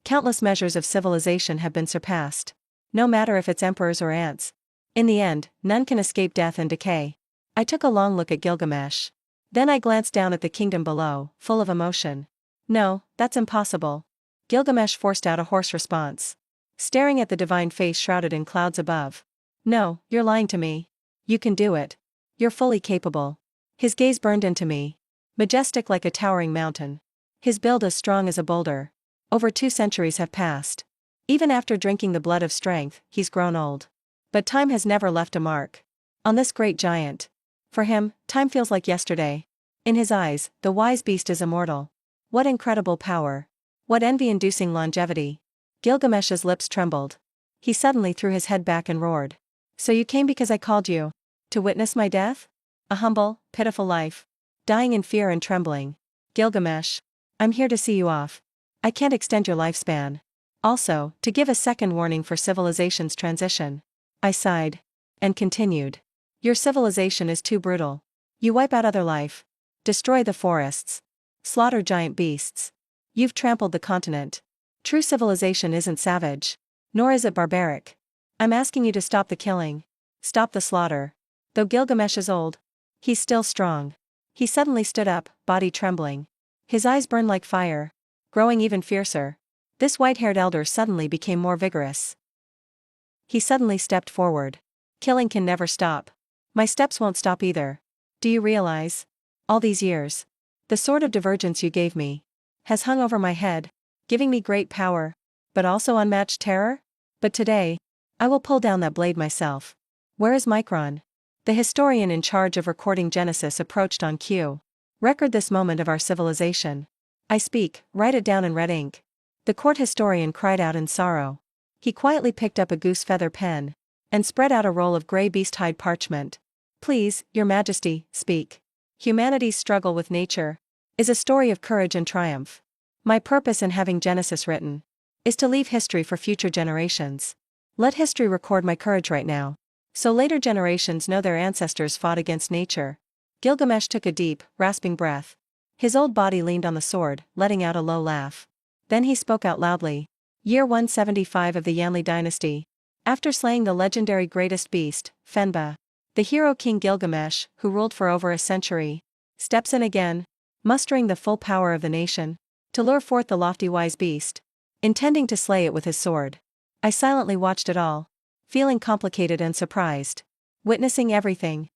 Countless measures of civilization have been surpassed. No matter if it's emperors or ants. In the end, none can escape death and decay. I took a long look at Gilgamesh. Then I glanced down at the kingdom below, full of emotion. No, that's impossible. Gilgamesh forced out a hoarse response, staring at the divine face shrouded in clouds above. No, you're lying to me. You can do it. You're fully capable. His gaze burned into me. Majestic like a towering mountain. His build as strong as a boulder. Over 2 centuries have passed. Even after drinking the blood of strength, he's grown old. But time has never left a mark on this great giant. For him, time feels like yesterday. In his eyes, the wise beast is immortal. What incredible power. What envy-inducing longevity. Gilgamesh's lips trembled. He suddenly threw his head back and roared. So you came because I called you? To witness my death? A humble, pitiful life. Dying in fear and trembling. Gilgamesh. I'm here to see you off. I can't extend your lifespan. Also, to give a second warning for civilization's transition. I sighed. And continued. Your civilization is too brutal. You wipe out other life. Destroy the forests. Slaughter giant beasts. You've trampled the continent. True civilization isn't savage. Nor is it barbaric. I'm asking you to stop the killing. Stop the slaughter. Though Gilgamesh is old, he's still strong. He suddenly stood up, body trembling. His eyes burned like fire, growing even fiercer. This white-haired elder suddenly became more vigorous. He suddenly stepped forward. Killing can never stop. My steps won't stop either. Do you realize? All these years, the sword of divergence you gave me has hung over my head, giving me great power, but also unmatched terror? But today, I will pull down that blade myself. Where is Micron? The historian in charge of recording Genesis approached on cue. Record this moment of our civilization. I speak, write it down in red ink. The court historian cried out in sorrow. He quietly picked up a goose feather pen and spread out a roll of gray beast hide parchment. Please, Your Majesty, speak. Humanity's struggle with nature is a story of courage and triumph. My purpose in having Genesis written is to leave history for future generations. Let history record my courage right now, so later generations know their ancestors fought against nature. Gilgamesh took a deep, rasping breath. His old body leaned on the sword, letting out a low laugh. Then he spoke out loudly. Year 175 of the Yanli dynasty. After slaying the legendary greatest beast, Fenba, the hero King Gilgamesh, who ruled for over a century, steps in again, mustering the full power of the nation, to lure forth the lofty wise beast, intending to slay it with his sword. I silently watched it all, feeling complicated and surprised, witnessing everything.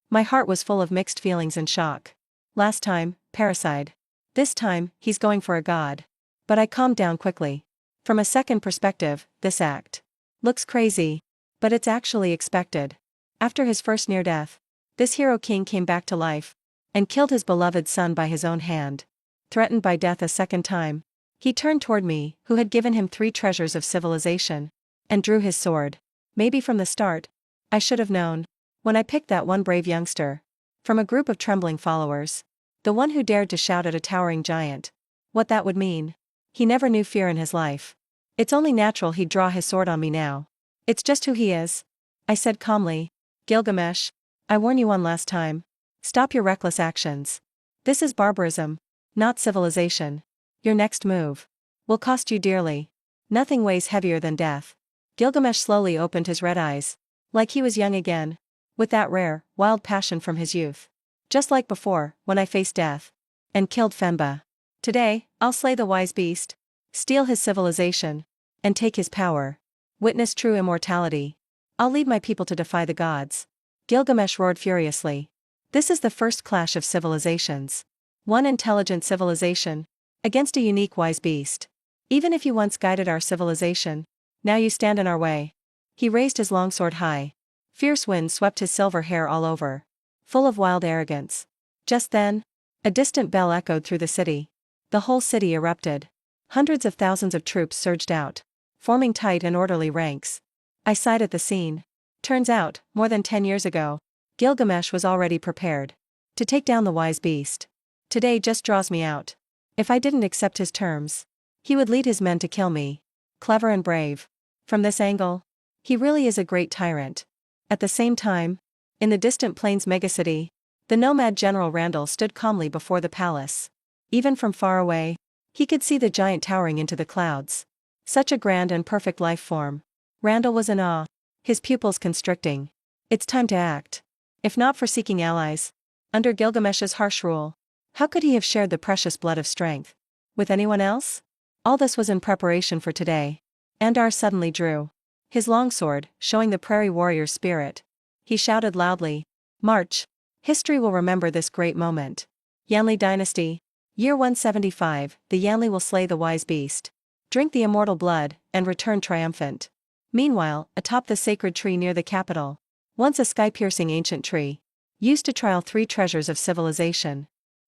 My heart was full of mixed feelings and shock. Last time, parricide. This time, he's going for a god. But I calmed down quickly. From a second perspective, this act looks crazy, but it's actually expected. After his first near death, this hero king came back to life and killed his beloved son by his own hand. Threatened by death a second time, he turned toward me, who had given him 3 treasures of civilization, and drew his sword. Maybe from the start, I should have known, when I picked that one brave youngster from a group of trembling followers, the one who dared to shout at a towering giant, what that would mean. He never knew fear in his life. It's only natural he'd draw his sword on me now. It's just who he is. I said calmly, Gilgamesh, I warn you one last time. Stop your reckless actions. This is barbarism, not civilization. Your next move will cost you dearly. Nothing weighs heavier than death. Gilgamesh slowly opened his red eyes, like he was young again, with that rare, wild passion from his youth. Just like before, when I faced death and killed Fenba. Today, I'll slay the wise beast, steal his civilization, and take his power. Witness true immortality. I'll lead my people to defy the gods. Gilgamesh roared furiously. This is the first clash of civilizations. One intelligent civilization against a unique wise beast. Even if you once guided our civilization, now you stand in our way. He raised his long sword high. Fierce wind swept his silver hair all over, full of wild arrogance. Just then, a distant bell echoed through the city. The whole city erupted. Hundreds of thousands of troops surged out, forming tight and orderly ranks. I sighed at the scene. Turns out, more than 10 years ago, Gilgamesh was already prepared to take down the wise beast. Today just draws me out. If I didn't accept his terms, he would lead his men to kill me. Clever and brave. From this angle, he really is a great tyrant. At the same time, in the distant plains megacity, the nomad General Randall stood calmly before the palace. Even from far away, he could see the giant towering into the clouds. Such a grand and perfect life form. Randall was in awe, his pupils constricting. It's time to act. If not for seeking allies, under Gilgamesh's harsh rule, how could he have shared the precious blood of strength with anyone else? All this was in preparation for today. Andar suddenly drew his longsword, showing the prairie warrior's spirit. He shouted loudly, March! History will remember this great moment. Yanli dynasty. Year 175, the Yanli will slay the wise beast, drink the immortal blood, and return triumphant. Meanwhile, atop the sacred tree near the capital, once a sky-piercing ancient tree, used to trial 3 treasures of civilization.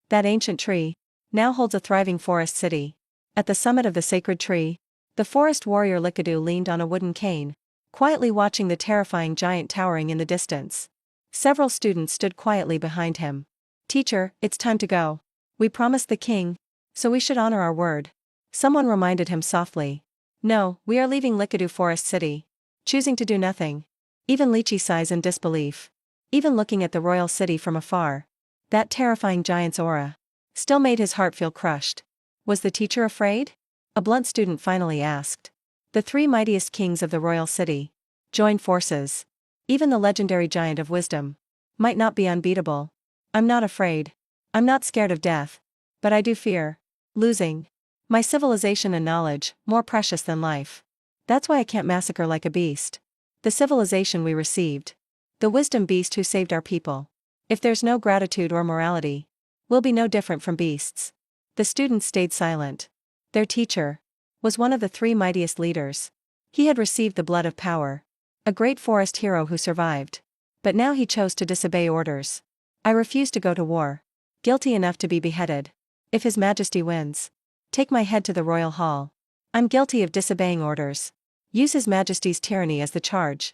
That ancient tree now holds a thriving forest city. At the summit of the sacred tree, the forest warrior Likadu leaned on a wooden cane, quietly watching the terrifying giant towering in the distance. Several students stood quietly behind him. Teacher, it's time to go. We promised the king, so we should honor our word. Someone reminded him softly. No, we are leaving Likadu Forest City. Choosing to do nothing. Even Lychee sighs in disbelief. Even looking at the royal city from afar, that terrifying giant's aura still made his heart feel crushed. Was the teacher afraid? A blunt student finally asked. The 3 mightiest kings of the royal city joined forces. Even the legendary giant of wisdom might not be unbeatable. I'm not afraid. I'm not scared of death. But I do fear losing my civilization and knowledge, more precious than life. That's why I can't massacre like a beast the civilization we received. The wisdom beast who saved our people. If there's no gratitude or morality, we'll be no different from beasts. The students stayed silent. Their teacher was one of the 3 mightiest leaders. He had received the blood of power. A great forest hero who survived. But now he chose to disobey orders. I refuse to go to war. Guilty enough to be beheaded. If His Majesty wins, take my head to the royal hall. I'm guilty of disobeying orders. Use His Majesty's tyranny as the charge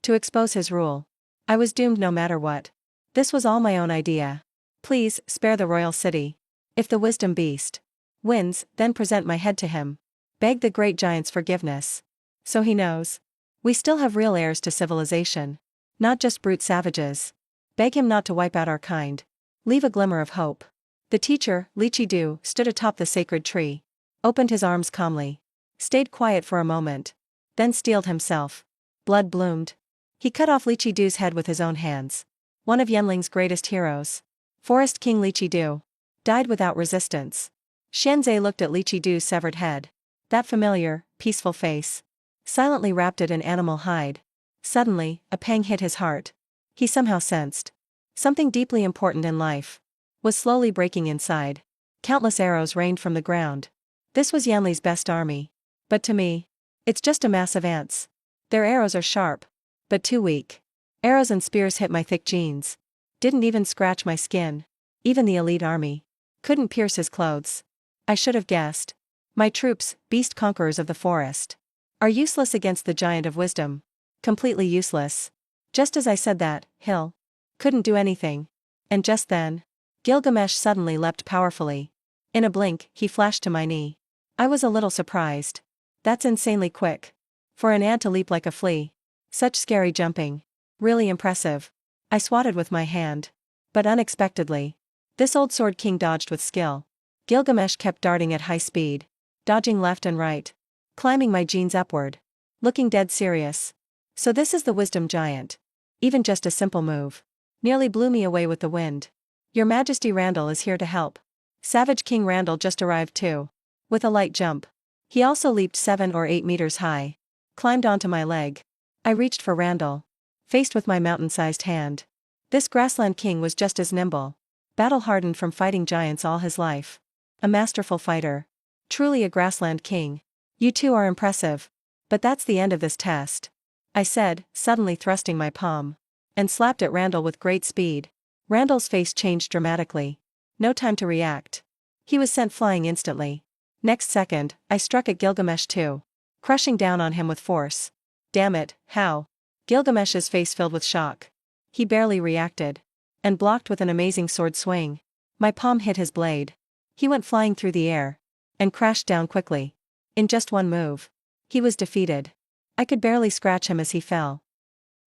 to expose his rule. I was doomed no matter what. This was all my own idea. Please, spare the royal city. If the wisdom beast wins, then present my head to him. Beg the great giant's forgiveness. So he knows. We still have real heirs to civilization. Not just brute savages. Beg him not to wipe out our kind. Leave a glimmer of hope. The teacher, Lichi-do, stood atop the sacred tree. Opened his arms calmly. Stayed quiet for a moment. Then steeled himself. Blood bloomed. He cut off Lichi-do's head with his own hands. One of Yanling's greatest heroes. Forest King Lichi-do. Died without resistance. Xianzhe looked at Lichi-do's severed head. That familiar, peaceful face. Silently wrapped it in animal hide. Suddenly, a pang hit his heart. He somehow sensed something deeply important in life was slowly breaking inside. Countless arrows rained from the ground. This was Yanli's best army. But to me, it's just a mass of ants. Their arrows are sharp, but too weak. Arrows and spears hit my thick jeans. Didn't even scratch my skin. Even the elite army couldn't pierce his clothes. I should have guessed. My troops, beast conquerors of the forest, are useless against the giant of wisdom. Completely useless. Just as I said that, Hill couldn't do anything. And just then, Gilgamesh suddenly leapt powerfully. In a blink, he flashed to my knee. I was a little surprised. That's insanely quick. For an ant to leap like a flea. Such scary jumping. Really impressive. I swatted with my hand. But unexpectedly, this old sword king dodged with skill. Gilgamesh kept darting at high speed. Dodging left and right. Climbing my jeans upward. Looking dead serious. So this is the wisdom giant. Even just a simple move nearly blew me away with the wind. Your Majesty, Randall is here to help. Savage King Randall just arrived too. With a light jump. He also leaped 7 or 8 meters high. Climbed onto my leg. I reached for Randall. Faced with my mountain-sized hand. This grassland king was just as nimble. Battle-hardened from fighting giants all his life. A masterful fighter. Truly a grassland king. You two are impressive. But that's the end of this test. I said, suddenly thrusting my palm. And slapped at Randall with great speed. Randall's face changed dramatically. No time to react. He was sent flying instantly. Next second, I struck at Gilgamesh too. Crushing down on him with force. Damn it, how? Gilgamesh's face filled with shock. He barely reacted. And blocked with an amazing sword swing. My palm hit his blade. He went flying through the air. And crashed down quickly. In just one move. He was defeated. I could barely scratch him as he fell.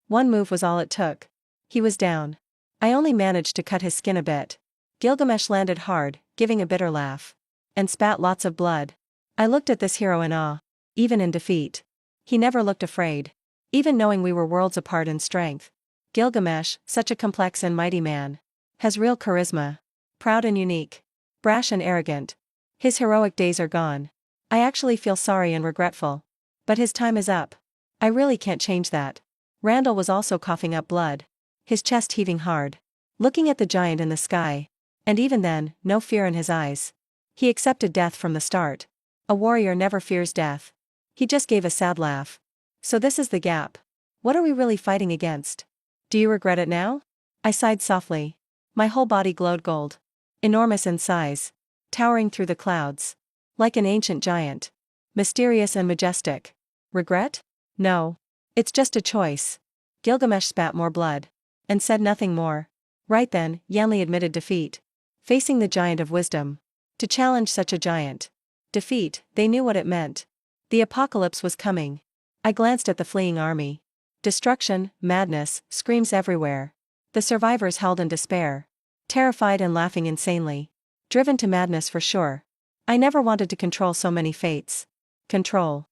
One move was all it took. He was down. I only managed to cut his skin a bit. Gilgamesh landed hard, giving a bitter laugh. And spat lots of blood. I looked at this hero in awe. Even in defeat. He never looked afraid. Even knowing we were worlds apart in strength. Gilgamesh, such a complex and mighty man. Has real charisma. Proud and unique. Brash and arrogant. His heroic days are gone. I actually feel sorry and regretful. But his time is up. I really can't change that. Randall was also coughing up blood. His chest heaving hard. Looking at the giant in the sky. And even then, no fear in his eyes. He accepted death from the start. A warrior never fears death. He just gave a sad laugh. So this is the gap. What are we really fighting against? Do you regret it now? I sighed softly. My whole body glowed gold. Enormous in size. Towering through the clouds. Like an ancient giant. Mysterious and majestic. Regret? No. It's just a choice. Gilgamesh spat more blood. And said nothing more. Right then, Yanli admitted defeat. Facing the giant of wisdom. To challenge such a giant. Defeat, they knew what it meant. The apocalypse was coming. I glanced at the fleeing army. Destruction, madness, screams everywhere. The survivors held in despair. Terrified and laughing insanely. Driven to madness for sure. I never wanted to control so many fates. Control.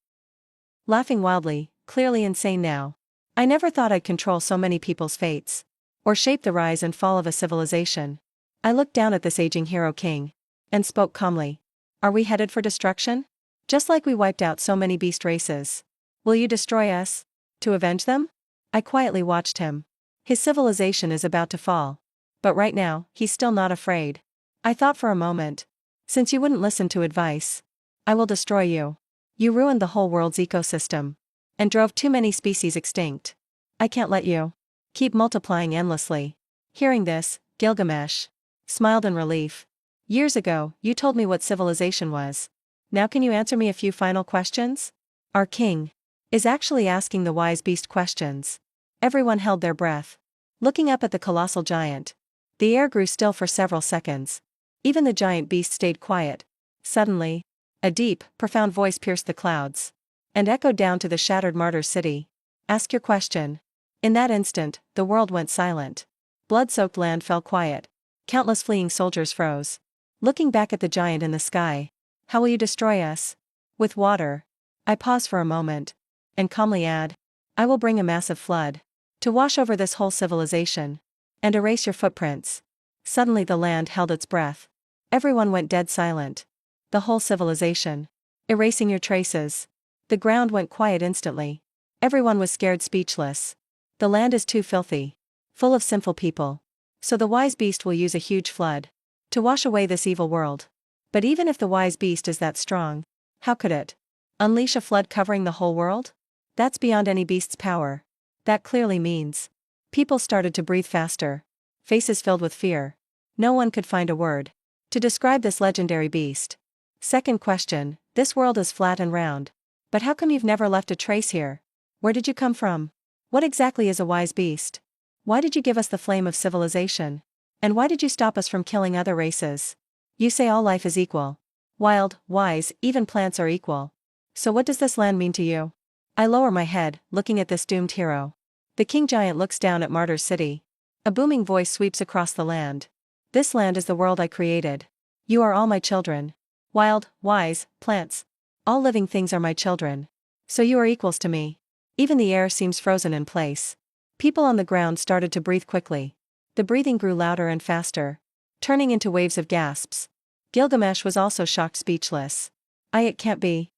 Laughing wildly, clearly insane now. I never thought I'd control so many people's fates. Or shape the rise and fall of a civilization. I looked down at this aging hero king. And spoke calmly. Are we headed for destruction? Just like we wiped out so many beast races. Will you destroy us? To avenge them? I quietly watched him. His civilization is about to fall. But right now, he's still not afraid. I thought for a moment. Since you wouldn't listen to advice. I will destroy you. You ruined the whole world's ecosystem. And drove too many species extinct. I can't let you keep multiplying endlessly. Hearing this, Gilgamesh smiled in relief. Years ago, you told me what civilization was. Now can you answer me a few final questions? Our king is actually asking the wise beast questions. Everyone held their breath. Looking up at the colossal giant. The air grew still for several seconds. Even the giant beast stayed quiet. Suddenly, a deep, profound voice pierced the clouds. And echoed down to the shattered martyr city. Ask your question. In that instant, the world went silent. Blood-soaked land fell quiet. Countless fleeing soldiers froze. looking back at the giant in the sky. How will you destroy us? With water. I pause for a moment. And calmly add. I will bring a massive flood. To wash over this whole civilization. And erase your footprints. Suddenly the land held its breath. Everyone went dead silent. The whole civilization. Erasing your traces. The ground went quiet instantly. Everyone was scared speechless. The land is too filthy. Full of sinful people. So the wise beast will use a huge flood. To wash away this evil world. But even if the wise beast is that strong, how could it unleash a flood covering the whole world? That's beyond any beast's power. That clearly means. People started to breathe faster. Faces filled with fear. No one could find a word to describe this legendary beast. Second question, this world is flat and round. But how come you've never left a trace here? Where did you come from? What exactly is a wise beast? Why did you give us the flame of civilization? And why did you stop us from killing other races? You say all life is equal. Wild, wise, even plants are equal. So what does this land mean to you? I lower my head, looking at this doomed hero. The king giant looks down at Martyr's City. A booming voice sweeps across the land. This land is the world I created. You are all my children. Wild, wise, plants. All living things are my children. So you are equals to me. Even the air seems frozen in place. People on the ground started to breathe quickly. The breathing grew louder and faster, turning into waves of gasps. Gilgamesh was also shocked, speechless. It can't be.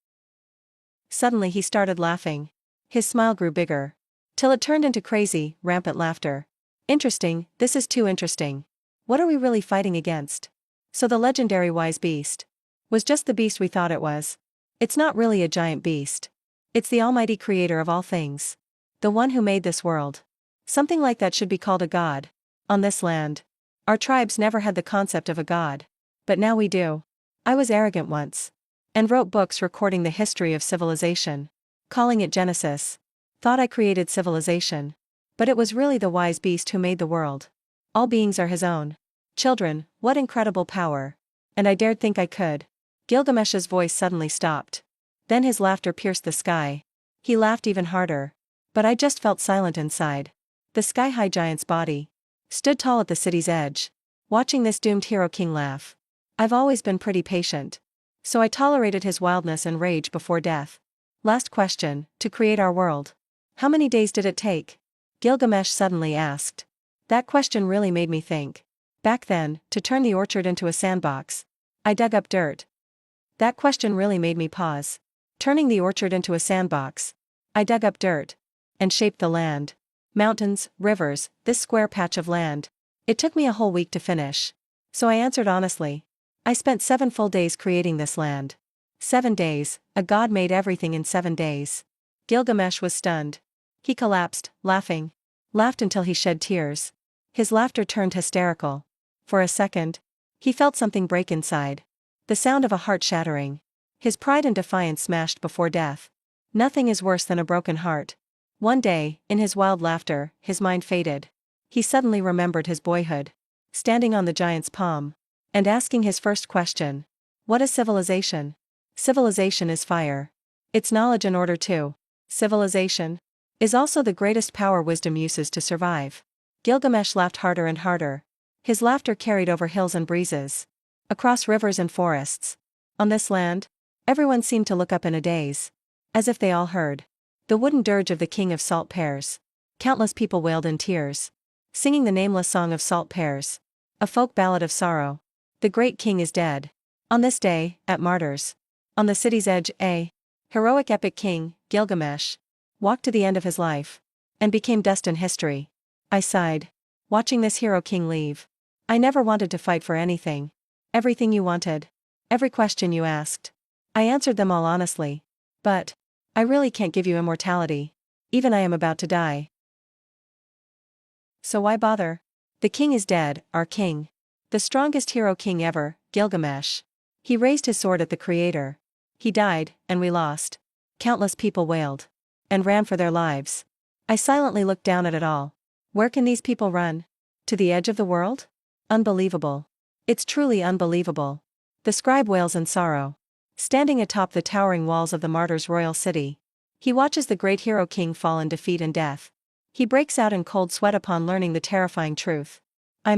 Suddenly he started laughing. His smile grew bigger. Till it turned into crazy, rampant laughter. Interesting, this is too interesting. What are we really fighting against? So the legendary wise beast was just the beast we thought it was. It's not really a giant beast. It's the almighty creator of all things. The one who made this world. Something like that should be called a god. On this land. Our tribes never had the concept of a god. But now we do. I was arrogant once. And wrote books recording the history of civilization. Calling it Genesis. Thought I created civilization. But it was really the wise beast who made the world. All beings are his own children. What incredible power. And I dared think I could. Gilgamesh's voice suddenly stopped. Then his laughter pierced the sky. He laughed even harder. But I just felt silent inside. The sky-high giant's body stood tall at the city's edge, watching this doomed hero king laugh. I've always been pretty patient. So I tolerated his wildness and rage before death. Last question, to create our world. How many days did it take? Gilgamesh suddenly asked. That question really made me think. Back then, to turn the orchard into a sandbox, I dug up dirt. That question really made me pause. Turning the orchard into a sandbox, I dug up dirt. And shaped the land. Mountains, rivers, this square patch of land. It took me a whole week to finish. So I answered honestly. I spent 7 full days creating this land. 7 days, a god made everything in 7 days. Gilgamesh was stunned. He collapsed, laughing. Laughed until he shed tears. His laughter turned hysterical. For a second, he felt something break inside. The sound of a heart shattering. His pride and defiance smashed before death. Nothing is worse than a broken heart. One day, in his wild laughter, his mind faded. He suddenly remembered his boyhood. Standing on the giant's palm. And asking his first question. What is civilization? Civilization is fire. It's knowledge and order too. Civilization is also the greatest power wisdom uses to survive. Gilgamesh laughed harder and harder. His laughter carried over hills and breezes. Across rivers and forests. On this land, everyone seemed to look up in a daze. As if they all heard the wooden dirge of the king of salt pears. Countless people wailed in tears. Singing the nameless song of salt pears. A folk ballad of sorrow. The great king is dead. On this day, at Martyrs. On the city's edge, a heroic epic king, Gilgamesh, walked to the end of his life. And became dust in history. I sighed. Watching this hero king leave. I never wanted to fight for anything. Everything you wanted. Every question you asked. I answered them all honestly. But I really can't give you immortality. Even I am about to die. So why bother? The king is dead, our king. The strongest hero king ever, Gilgamesh. He raised his sword at the creator. He died, and we lost. Countless people wailed. And ran for their lives. I silently looked down at it all. Where can these people run? To the edge of the world? Unbelievable. It's truly unbelievable. The scribe wails in sorrow. Standing atop the towering walls of the martyr's royal city. He watches the great hero king fall in defeat and death. He breaks out in cold sweat upon learning the terrifying truth. I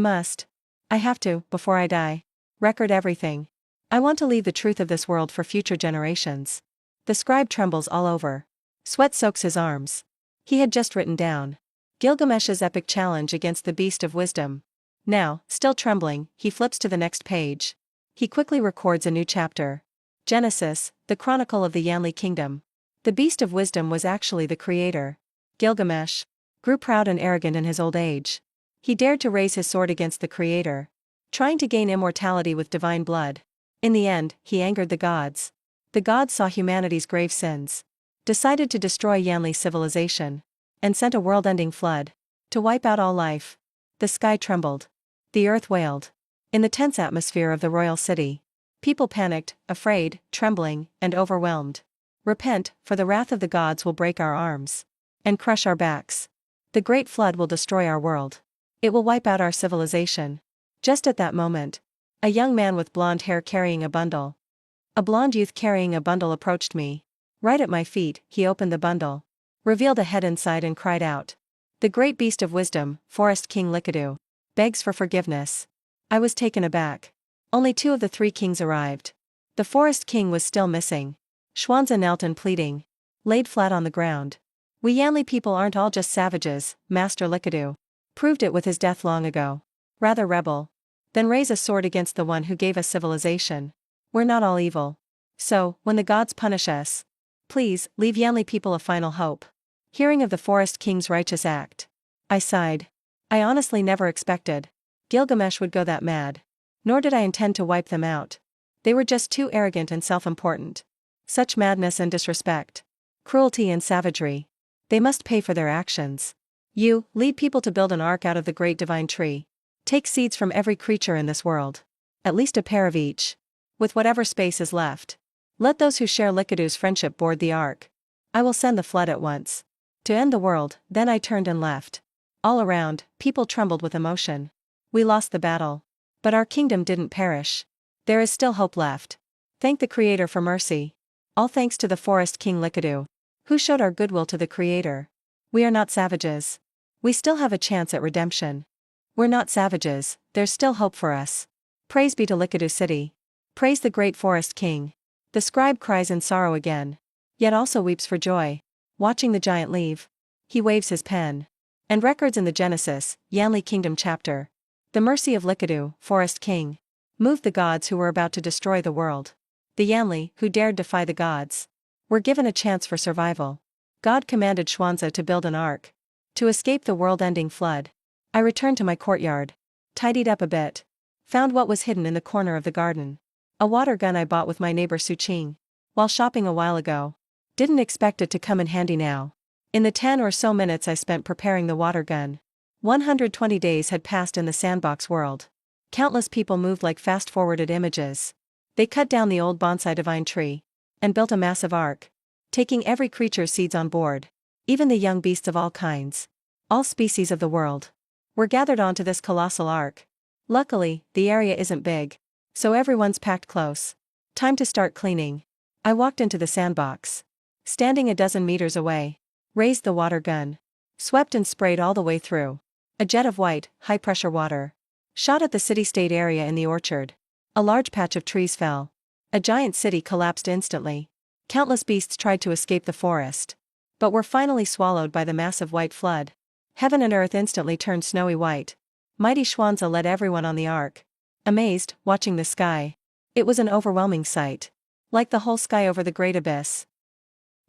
have to, before I die. Record everything. I want to leave the truth of this world for future generations. The scribe trembles all over. Sweat soaks his arms. He had just written down Gilgamesh's epic challenge against the beast of wisdom. Now, still trembling, he flips to the next page. He quickly records a new chapter. Genesis, the chronicle of the Yanli kingdom. The beast of wisdom was actually the creator. Gilgamesh grew proud and arrogant in his old age. He dared to raise his sword against the creator, trying to gain immortality with divine blood. In the end, he angered the gods. The gods saw humanity's grave sins, decided to destroy Yanli civilization, and sent a world-ending flood to wipe out all life. The sky trembled. The earth wailed. In the tense atmosphere of the royal city, people panicked, afraid, trembling, and overwhelmed. Repent, for the wrath of the gods will break our arms and crush our backs. The great flood will destroy our world. It will wipe out our civilization. Just at that moment, a young man with blonde hair carrying a bundle. A blonde youth carrying a bundle approached me. Right at my feet, he opened the bundle, revealed a head inside and cried out. The great beast of wisdom, Forest King Likadu, begs for forgiveness. I was taken aback. Only 2 of the 3 kings arrived. The Forest King was still missing. Schwanza knelt and pleading, laid flat on the ground. We Yanli people aren't all just savages, Master Likadu proved it with his death long ago. Rather rebel. Then raise a sword against the one who gave us civilization. We're not all evil. So, when the gods punish us, please, leave Yanli people a final hope. Hearing of the Forest King's righteous act, I sighed. I honestly never expected Gilgamesh would go that mad. Nor did I intend to wipe them out. They were just too arrogant and self-important. Such madness and disrespect. Cruelty and savagery. They must pay for their actions. You, lead people to build an ark out of the great divine tree. Take seeds from every creature in this world. At least a pair of each. With whatever space is left. Let those who share Likadu's friendship board the ark. I will send the flood at once. To end the world, then I turned and left. All around, people trembled with emotion. We lost the battle. But our kingdom didn't perish. There is still hope left. Thank the Creator for mercy. All thanks to the Forest King Likadu, who showed our goodwill to the Creator. We are not savages. We still have a chance at redemption. We're not savages, there's still hope for us. Praise be to Likadu City. Praise the great Forest King. The scribe cries in sorrow again, yet also weeps for joy, watching the giant leave. He waves his pen. And records in the Genesis, Yanli Kingdom chapter. The mercy of Likadu, Forest King, moved the gods who were about to destroy the world. The Yanli, who dared defy the gods, were given a chance for survival. God commanded Schwanza to build an ark to escape the world-ending flood. I returned to my courtyard, tidied up a bit, found what was hidden in the corner of the garden. A water gun I bought with my neighbor Suqing while shopping a while ago. Didn't expect it to come in handy now. In the 10 or so minutes I spent preparing the water gun, 120 days had passed in the Sandbox world. Countless people moved like fast-forwarded images. They cut down the old bonsai divine tree and built a massive ark, taking every creature's seeds on board. Even the young beasts of all kinds, all species of the world, were gathered onto this colossal ark. Luckily, the area isn't big, so everyone's packed close. Time to start cleaning. I walked into the sandbox. Standing a dozen meters away, raised the water gun, swept and sprayed all the way through. A jet of white, high-pressure water shot at the city-state area in the orchard. A large patch of trees fell. A giant city collapsed instantly. Countless beasts tried to escape the forest, but were finally swallowed by the massive white flood. Heaven and earth instantly turned snowy white. Mighty Schwanza led everyone on the ark, amazed, watching the sky. It was an overwhelming sight. Like the whole sky over the great abyss.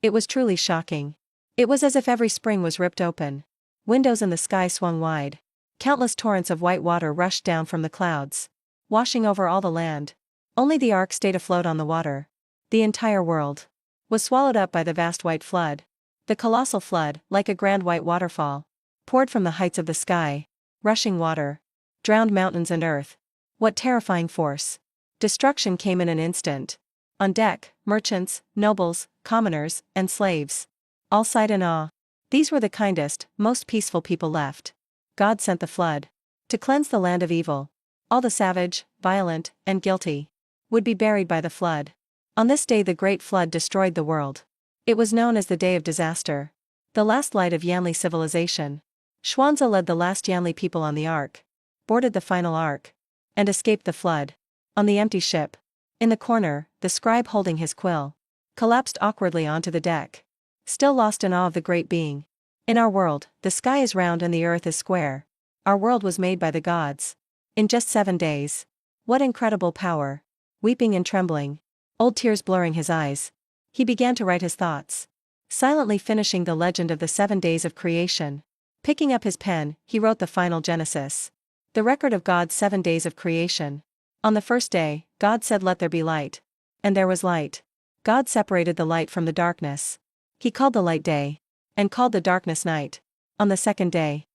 It was truly shocking. It was as if every spring was ripped open. Windows in the sky swung wide. Countless torrents of white water rushed down from the clouds, washing over all the land. Only the ark stayed afloat on the water. The entire world was swallowed up by the vast white flood. The colossal flood, like a grand white waterfall, poured from the heights of the sky. Rushing water drowned mountains and earth. What terrifying force! Destruction came in an instant. On deck, merchants, nobles, commoners, and slaves all sighed in awe. These were the kindest, most peaceful people left. God sent the flood to cleanse the land of evil. All the savage, violent, and guilty would be buried by the flood. On this day the great flood destroyed the world. It was known as the Day of Disaster. The last light of Yanli civilization. Schwanza led the last Yanli people on the ark, boarded the final ark, and escaped the flood. On the empty ship. In the corner, the scribe holding his quill collapsed awkwardly onto the deck. Still lost in awe of the great being. In our world, the sky is round and the earth is square. Our world was made by the gods. In just 7 days. What incredible power. Weeping and trembling. Old tears blurring his eyes. He began to write his thoughts. Silently finishing the legend of the 7 days of creation. Picking up his pen, he wrote the final Genesis. The record of God's 7 days of creation. On the first day, God said, "Let there be light." And there was light. God separated the light from the darkness. He called the light day. And called the darkness night. On the second day,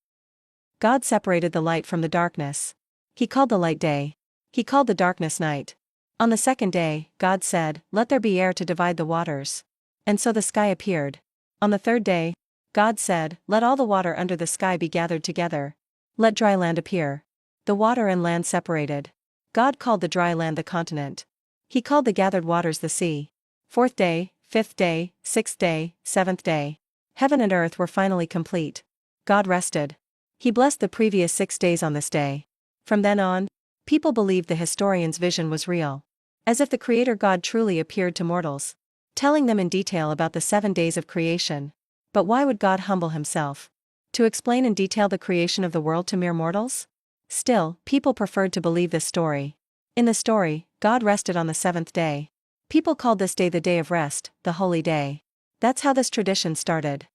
God separated the light from the darkness. He called the light day. He called the darkness night. On the second day, God said, "Let there be air to divide the waters." And so the sky appeared. On the third day, God said, "Let all the water under the sky be gathered together. Let dry land appear." The water and land separated. God called the dry land the continent. He called the gathered waters the sea. Fourth day, fifth day, sixth day, seventh day. Heaven and earth were finally complete. God rested. He blessed the previous 6 days on this day. From then on, people believed the historian's vision was real. As if the Creator God truly appeared to mortals, telling them in detail about the 7 days of creation. But why would God humble himself? To explain in detail the creation of the world to mere mortals? Still, people preferred to believe this story. In the story, God rested on the 7th day. People called this day the day of rest, the holy day. That's how this tradition started.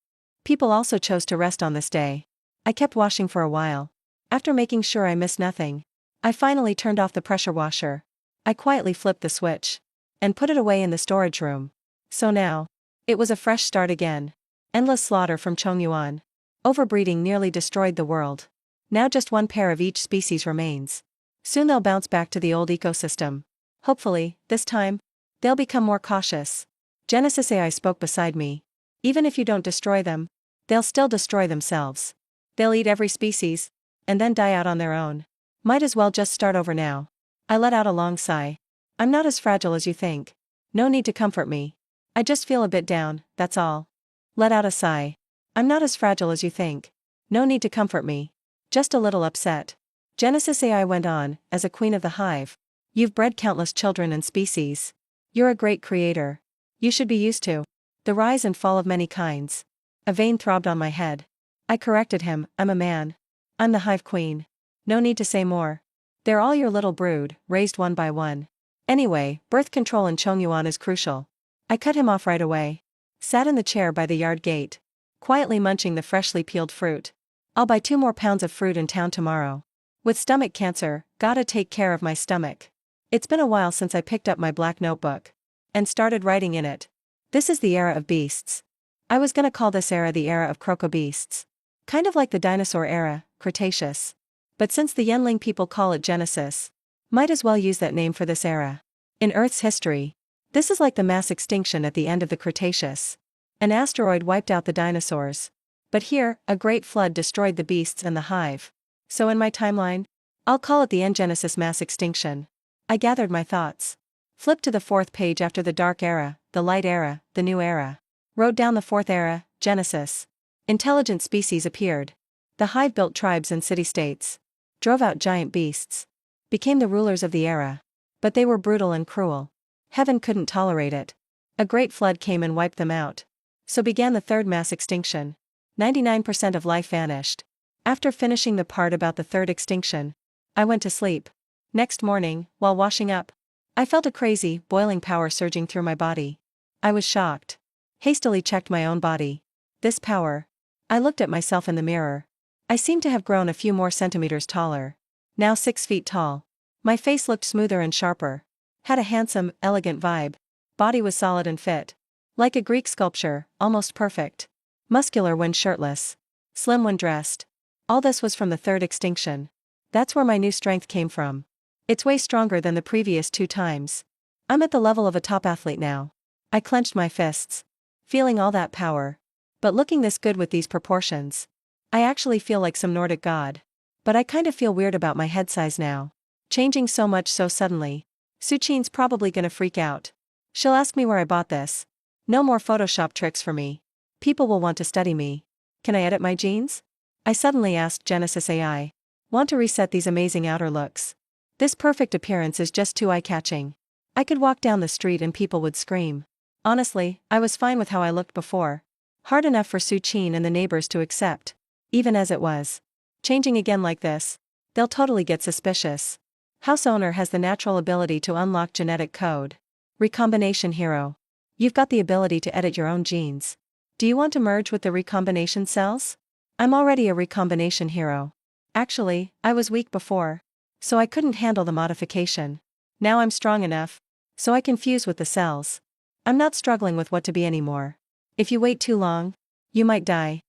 People also chose to rest on this day. I kept washing for a while. After making sure I missed nothing, I finally turned off the pressure washer. I quietly flipped the switch and put it away in the storage room. So now, it was a fresh start again. Endless slaughter from Chongyuan. Overbreeding nearly destroyed the world. Now just 1 pair of each species remains. Soon they'll bounce back to the old ecosystem. Hopefully, this time, they'll become more cautious. Genesis AI spoke beside me. Even if you don't destroy them, they'll still destroy themselves. They'll eat every species, and then die out on their own. Might as well just start over now. I let out a long sigh. I'm not as fragile as you think. No need to comfort me. I just feel a bit down, that's all. Let out a sigh. I'm not as fragile as you think. No need to comfort me. Just a little upset. Genesis AI went on, as a queen of the hive. You've bred countless children and species. You're a great creator. You should be used to the rise and fall of many kinds. A vein throbbed on my head. I corrected him, I'm a man. I'm the hive queen. No need to say more. They're all your little brood, raised one by one. Anyway, birth control in Chongyuan is crucial. I cut him off right away. Sat in the chair by the yard gate, quietly munching the freshly peeled fruit. I'll buy 2 more pounds of fruit in town tomorrow. With stomach cancer, gotta take care of my stomach. It's been a while since I picked up my black notebook and started writing in it. This is the era of beasts. I was gonna call this era the era of croco-beasts. Kind of like the dinosaur era, Cretaceous. But since the Yenling people call it Genesis, might as well use that name for this era. In Earth's history, this is like the mass extinction at the end of the Cretaceous. An asteroid wiped out the dinosaurs. But here, a great flood destroyed the beasts and the hive. So in my timeline, I'll call it the End Genesis mass extinction. I gathered my thoughts. Flipped to the 4th page after the Dark Era, the Light Era, the New Era. Wrote down the 4th era, Genesis. Intelligent species appeared. The hive built tribes and city-states. Drove out giant beasts. Became the rulers of the era. But they were brutal and cruel. Heaven couldn't tolerate it. A great flood came and wiped them out. So began the 3rd mass extinction. 99% of life vanished. After finishing the part about the 3rd extinction, I went to sleep. Next morning, while washing up, I felt a crazy, boiling power surging through my body. I was shocked. Hastily checked my own body. This power. I looked at myself in the mirror. I seemed to have grown a few more centimeters taller. Now 6 feet tall. My face looked smoother and sharper. Had a handsome, elegant vibe. Body was solid and fit. Like a Greek sculpture, almost perfect. Muscular when shirtless. Slim when dressed. All this was from the 3rd extinction. That's where my new strength came from. It's way stronger than the previous 2 times. I'm at the level of a top athlete now. I clenched my fists. Feeling all that power. But looking this good with these proportions. I actually feel like some Nordic god. But I kind of feel weird about my head size now. Changing so much so suddenly. Suchin's probably gonna freak out. She'll ask me where I bought this. No more Photoshop tricks for me. People will want to study me. Can I edit my genes? I suddenly asked Genesis AI. Want to reset these amazing outer looks. This perfect appearance is just too eye-catching. I could walk down the street and people would scream. Honestly, I was fine with how I looked before. Hard enough for Suchin and the neighbors to accept. Even as it was. Changing again like this, they'll totally get suspicious. House owner has the natural ability to unlock genetic code. Recombination hero. You've got the ability to edit your own genes. Do you want to merge with the recombination cells? I'm already a recombination hero. Actually, I was weak before. So I couldn't handle the modification. Now I'm strong enough. So I can fuse with the cells. I'm not struggling with what to be anymore. If you wait too long, you might die.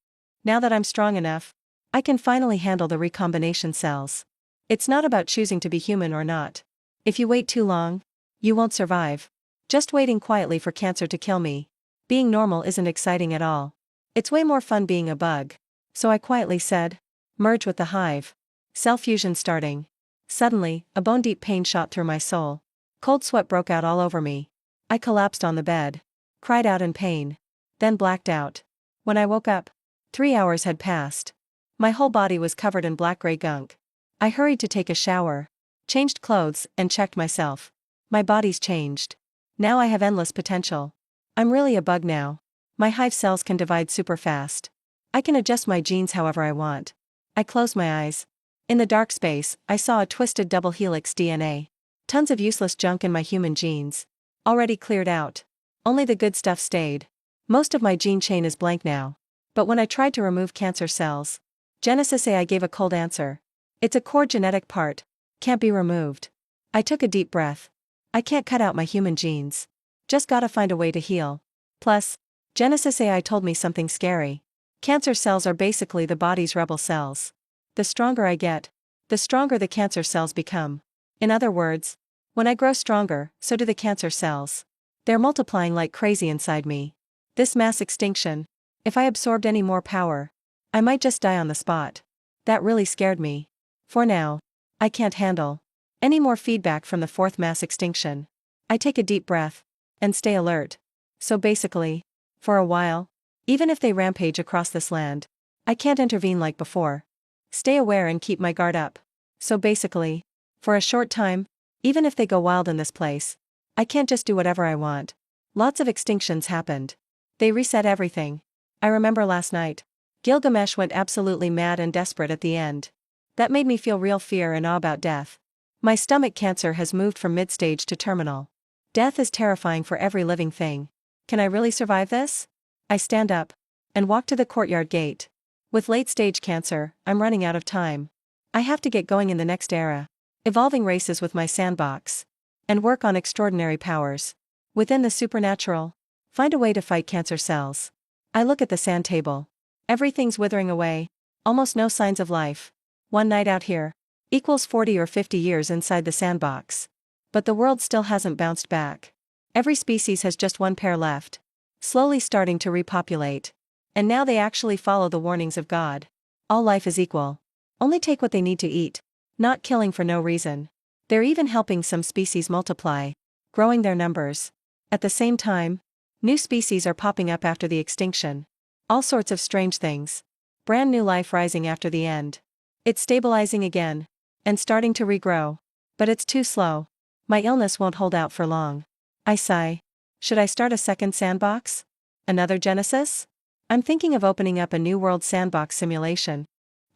Now that I'm strong enough, I can finally handle the recombination cells. It's not about choosing to be human or not. If you wait too long, you won't survive. Just waiting quietly for cancer to kill me. Being normal isn't exciting at all. It's way more fun being a bug. So I quietly said, merge with the hive. Cell fusion starting. Suddenly, a bone-deep pain shot through my soul. Cold sweat broke out all over me. I collapsed on the bed. Cried out in pain. Then blacked out. When I woke up, 3 hours had passed. My whole body was covered in black-gray gunk. I hurried to take a shower, changed clothes, and checked myself. My body's changed. Now I have endless potential. I'm really a bug now. My hive cells can divide super fast. I can adjust my genes however I want. I closed my eyes. In the dark space, I saw a twisted double helix DNA. Tons of useless junk in my human genes. Already cleared out. Only the good stuff stayed. Most of my gene chain is blank now. But when I tried to remove cancer cells, Genesis AI gave a cold answer. It's a core genetic part. Can't be removed. I took a deep breath. I can't cut out my human genes. Just gotta find a way to heal. Plus, Genesis AI told me something scary. Cancer cells are basically the body's rebel cells. The stronger I get, the stronger the cancer cells become. In other words, when I grow stronger, so do the cancer cells. They're multiplying like crazy inside me. This mass extinction, if I absorbed any more power, I might just die on the spot. That really scared me. For now, I can't handle any more feedback from the fourth mass extinction. I take a deep breath and stay alert. So basically, for a while, even if they rampage across this land, I can't intervene like before. Stay aware and keep my guard up. So basically, for a short time, even if they go wild in this place, I can't just do whatever I want. Lots of extinctions happened. They reset everything. I remember last night. Gilgamesh went absolutely mad and desperate at the end. That made me feel real fear and awe about death. My stomach cancer has moved from mid-stage to terminal. Death is terrifying for every living thing. Can I really survive this? I stand up and walk to the courtyard gate. With late-stage cancer, I'm running out of time. I have to get going in the next era. Evolving races with my sandbox. And work on extraordinary powers. Within the supernatural. Find a way to fight cancer cells. I look at the sand table. Everything's withering away. Almost no signs of life. One night out here equals 40 or 50 years inside the sandbox. But the world still hasn't bounced back. Every species has just one pair left. Slowly starting to repopulate. And now they actually follow the warnings of God. All life is equal. Only take what they need to eat. Not killing for no reason. They're even helping some species multiply. Growing their numbers. At the same time, new species are popping up after the extinction. All sorts of strange things. Brand new life rising after the end. It's stabilizing again. And starting to regrow. But it's too slow. My illness won't hold out for long. I sigh. Should I start a second sandbox? Another Genesis? I'm thinking of opening up a new world sandbox simulation.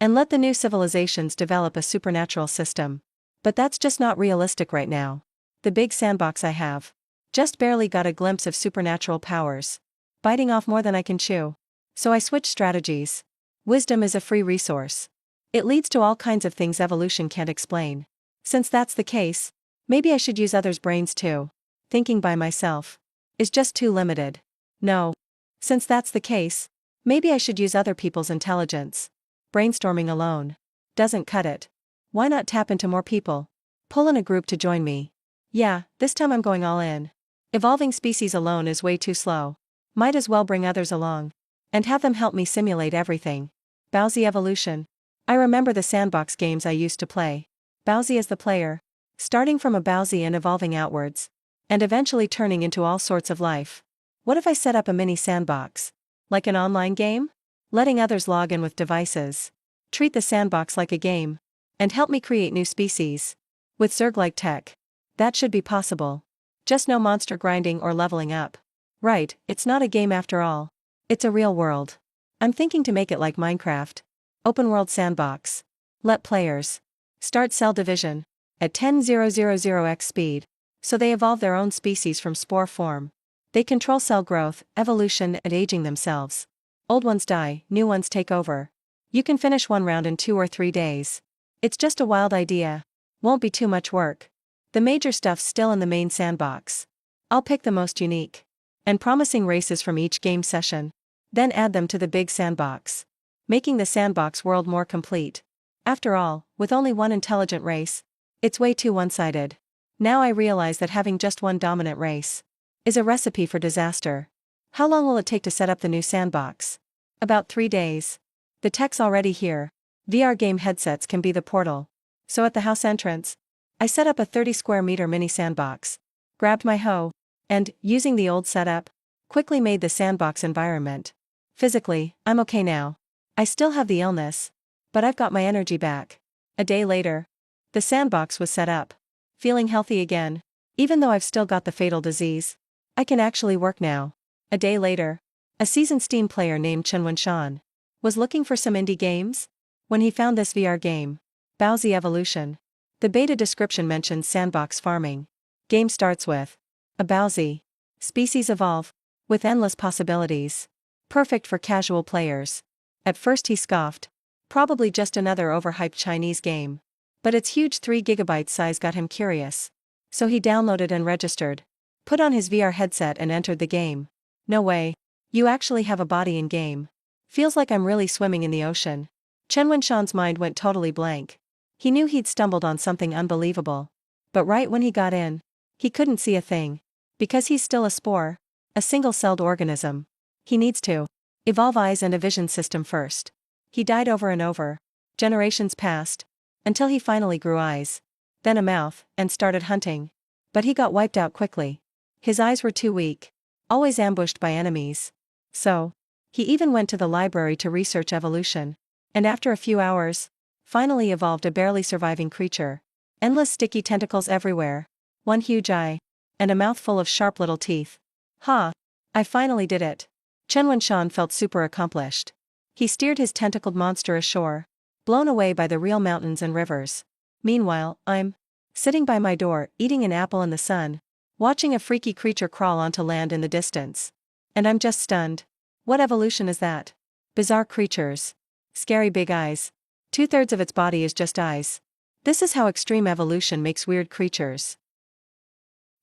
And let the new civilizations develop a supernatural system. But that's just not realistic right now. The big sandbox I have just barely got a glimpse of supernatural powers. Biting off more than I can chew. So I switch strategies. Wisdom is a free resource. It leads to all kinds of things evolution can't explain. Since that's the case, maybe I should use others' brains too. Thinking by myself is just too limited. No. Since that's the case, maybe I should use other people's intelligence. Brainstorming alone doesn't cut it. Why not tap into more people? Pull in a group to join me. Yeah, this time I'm going all in. Evolving species alone is way too slow. Might as well bring others along. And have them help me simulate everything. Bowsy evolution. I remember the sandbox games I used to play. Bowsy as the player. Starting from a Bowsy and evolving outwards. And eventually turning into all sorts of life. What if I set up a mini sandbox? Like an online game? Letting others log in with devices. Treat the sandbox like a game. And help me create new species. With Zerg-like tech. That should be possible. Just no monster grinding or leveling up. Right, it's not a game after all. It's a real world. I'm thinking to make it like Minecraft. Open world sandbox. Let players start cell division at 10,000x speed. So they evolve their own species from spore form. They control cell growth, evolution, and aging themselves. Old ones die, new ones take over. You can finish one round in 2 or 3 days. It's just a wild idea. Won't be too much work. The major stuff's still in the main sandbox. I'll pick the most unique and promising races from each game session. Then add them to the big sandbox. Making the sandbox world more complete. After all, with only one intelligent race, it's way too one-sided. Now I realize that having just one dominant race is a recipe for disaster. How long will it take to set up the new sandbox? About 3 days. The tech's already here. VR game headsets can be the portal. So at the house entrance, I set up a 30 square meter mini sandbox, grabbed my hoe, and, using the old setup, quickly made the sandbox environment. Physically, I'm okay now. I still have the illness, but I've got my energy back. A day later, the sandbox was set up. Feeling healthy again, even though I've still got the fatal disease. I can actually work now. A day later, a seasoned Steam player named Shan was looking for some indie games when he found this VR game, Bowsy Evolution. The beta description mentions sandbox farming. Game starts with a Bowsy species evolve with endless possibilities. Perfect for casual players. At first he scoffed. Probably just another overhyped Chinese game. But its huge 3 GB size got him curious. So he downloaded and registered. Put on his VR headset and entered the game. No way. You actually have a body in game. Feels like I'm really swimming in the ocean. Chen Wenshan's mind went totally blank. He knew he'd stumbled on something unbelievable. But right when he got in, he couldn't see a thing. Because he's still a spore, a single-celled organism. He needs to evolve eyes and a vision system first. He died over and over. Generations passed. Until he finally grew eyes. Then a mouth, and started hunting. But he got wiped out quickly. His eyes were too weak. Always ambushed by enemies. So, he even went to the library to research evolution. And after a few hours, finally evolved a barely surviving creature. Endless sticky tentacles everywhere. One huge eye. And a mouth full of sharp little teeth. Ha! I finally did it. Chen Wenshan felt super accomplished. He steered his tentacled monster ashore. Blown away by the real mountains and rivers. Meanwhile, I'm sitting by my door, eating an apple in the sun, watching a freaky creature crawl onto land in the distance. And I'm just stunned. What evolution is that? Bizarre creatures. Scary big eyes. 2/3 of its body is just eyes. This is how extreme evolution makes weird creatures.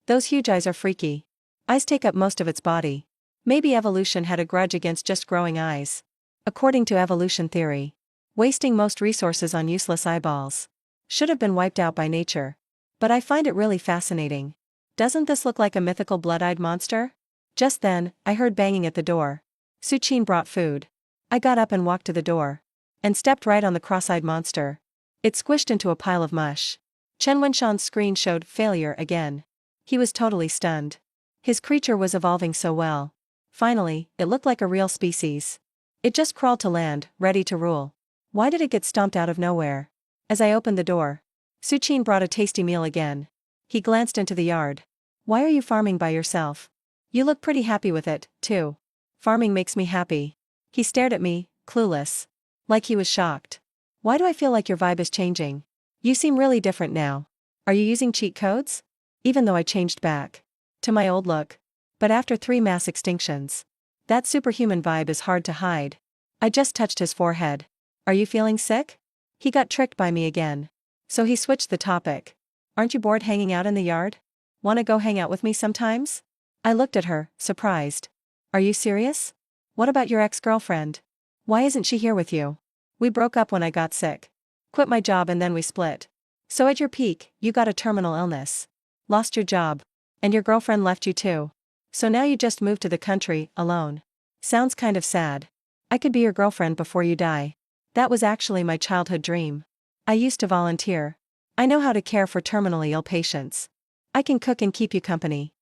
Those huge eyes are freaky. Eyes take up most of its body. Maybe evolution had a grudge against just growing eyes. According to evolution theory, wasting most resources on useless eyeballs should have been wiped out by nature. But I find it really fascinating. Doesn't this look like a mythical blood-eyed monster? Just then, I heard banging at the door. Suchin brought food. I got up and walked to the door. And stepped right on the cross-eyed monster. It squished into a pile of mush. Chen Wenshan's screen showed failure again. He was totally stunned. His creature was evolving so well. Finally, it looked like a real species. It just crawled to land, ready to rule. Why did it get stomped out of nowhere? As I opened the door, Suchin brought a tasty meal again. He glanced into the yard. Why are you farming by yourself? You look pretty happy with it, too. Farming makes me happy. He stared at me, clueless. Like he was shocked. Why do I feel like your vibe is changing? You seem really different now. Are you using cheat codes? Even though I changed back to my old look. But after 3 mass extinctions, that superhuman vibe is hard to hide. I just touched his forehead. Are you feeling sick? He got tricked by me again. So he switched the topic. Aren't you bored hanging out in the yard? Wanna go hang out with me sometimes? I looked at her, surprised. Are you serious? What about your ex-girlfriend? Why isn't she here with you? We broke up when I got sick. Quit my job and then we split. So at your peak, you got a terminal illness. Lost your job. And your girlfriend left you too. So now you just moved to the country, alone. Sounds kind of sad. I could be your girlfriend before you die. That was actually my childhood dream. I used to volunteer. I know how to care for terminally ill patients. I can cook and keep you company.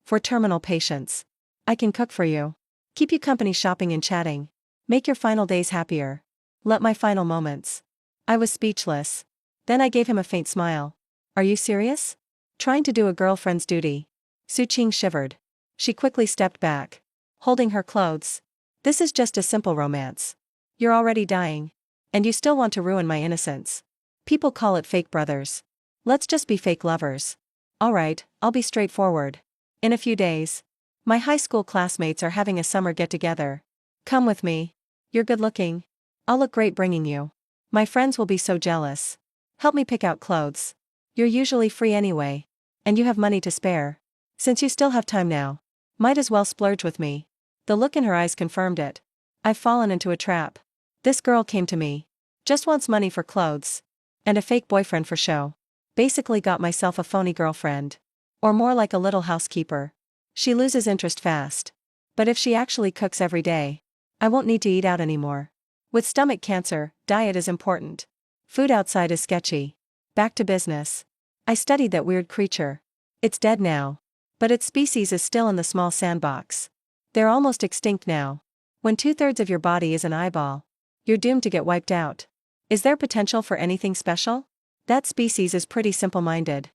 For terminal patients. I can cook for you. Keep you company shopping and chatting. Make your final days happier. Let my final moments. I was speechless. Then I gave him a faint smile. Are you serious? Trying to do a girlfriend's duty. Su Qing shivered. She quickly stepped back, holding her clothes. This is just a simple romance. You're already dying. And you still want to ruin my innocence. People call it fake brothers. Let's just be fake lovers. Alright, I'll be straightforward. In a few days. My high school classmates are having a summer get-together. Come with me. You're good looking. I'll look great bringing you. My friends will be so jealous. Help me pick out clothes. You're usually free anyway. And you have money to spare. Since you still have time now. Might as well splurge with me. The look in her eyes confirmed it. I've fallen into a trap. This girl came to me. Just wants money for clothes. And a fake boyfriend for show. Basically got myself a phony girlfriend. Or more like a little housekeeper. She loses interest fast. But if she actually cooks every day, I won't need to eat out anymore. With stomach cancer, diet is important. Food outside is sketchy. Back to business. I studied that weird creature. It's dead now. But its species is still in the small sandbox. They're almost extinct now. When 2/3 of your body is an eyeball, you're doomed to get wiped out. Is there potential for anything special? That species is pretty simple-minded.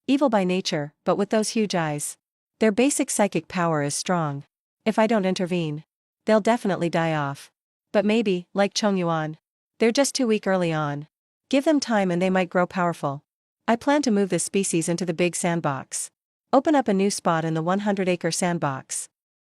Evil by nature, but with those huge eyes. Their basic psychic power is strong. If I don't intervene, they'll definitely die off. But maybe, like Chongyuan, they're just too weak early on. Give them time and they might grow powerful. I plan to move this species into the big sandbox. Open up a new spot in the 100-acre sandbox.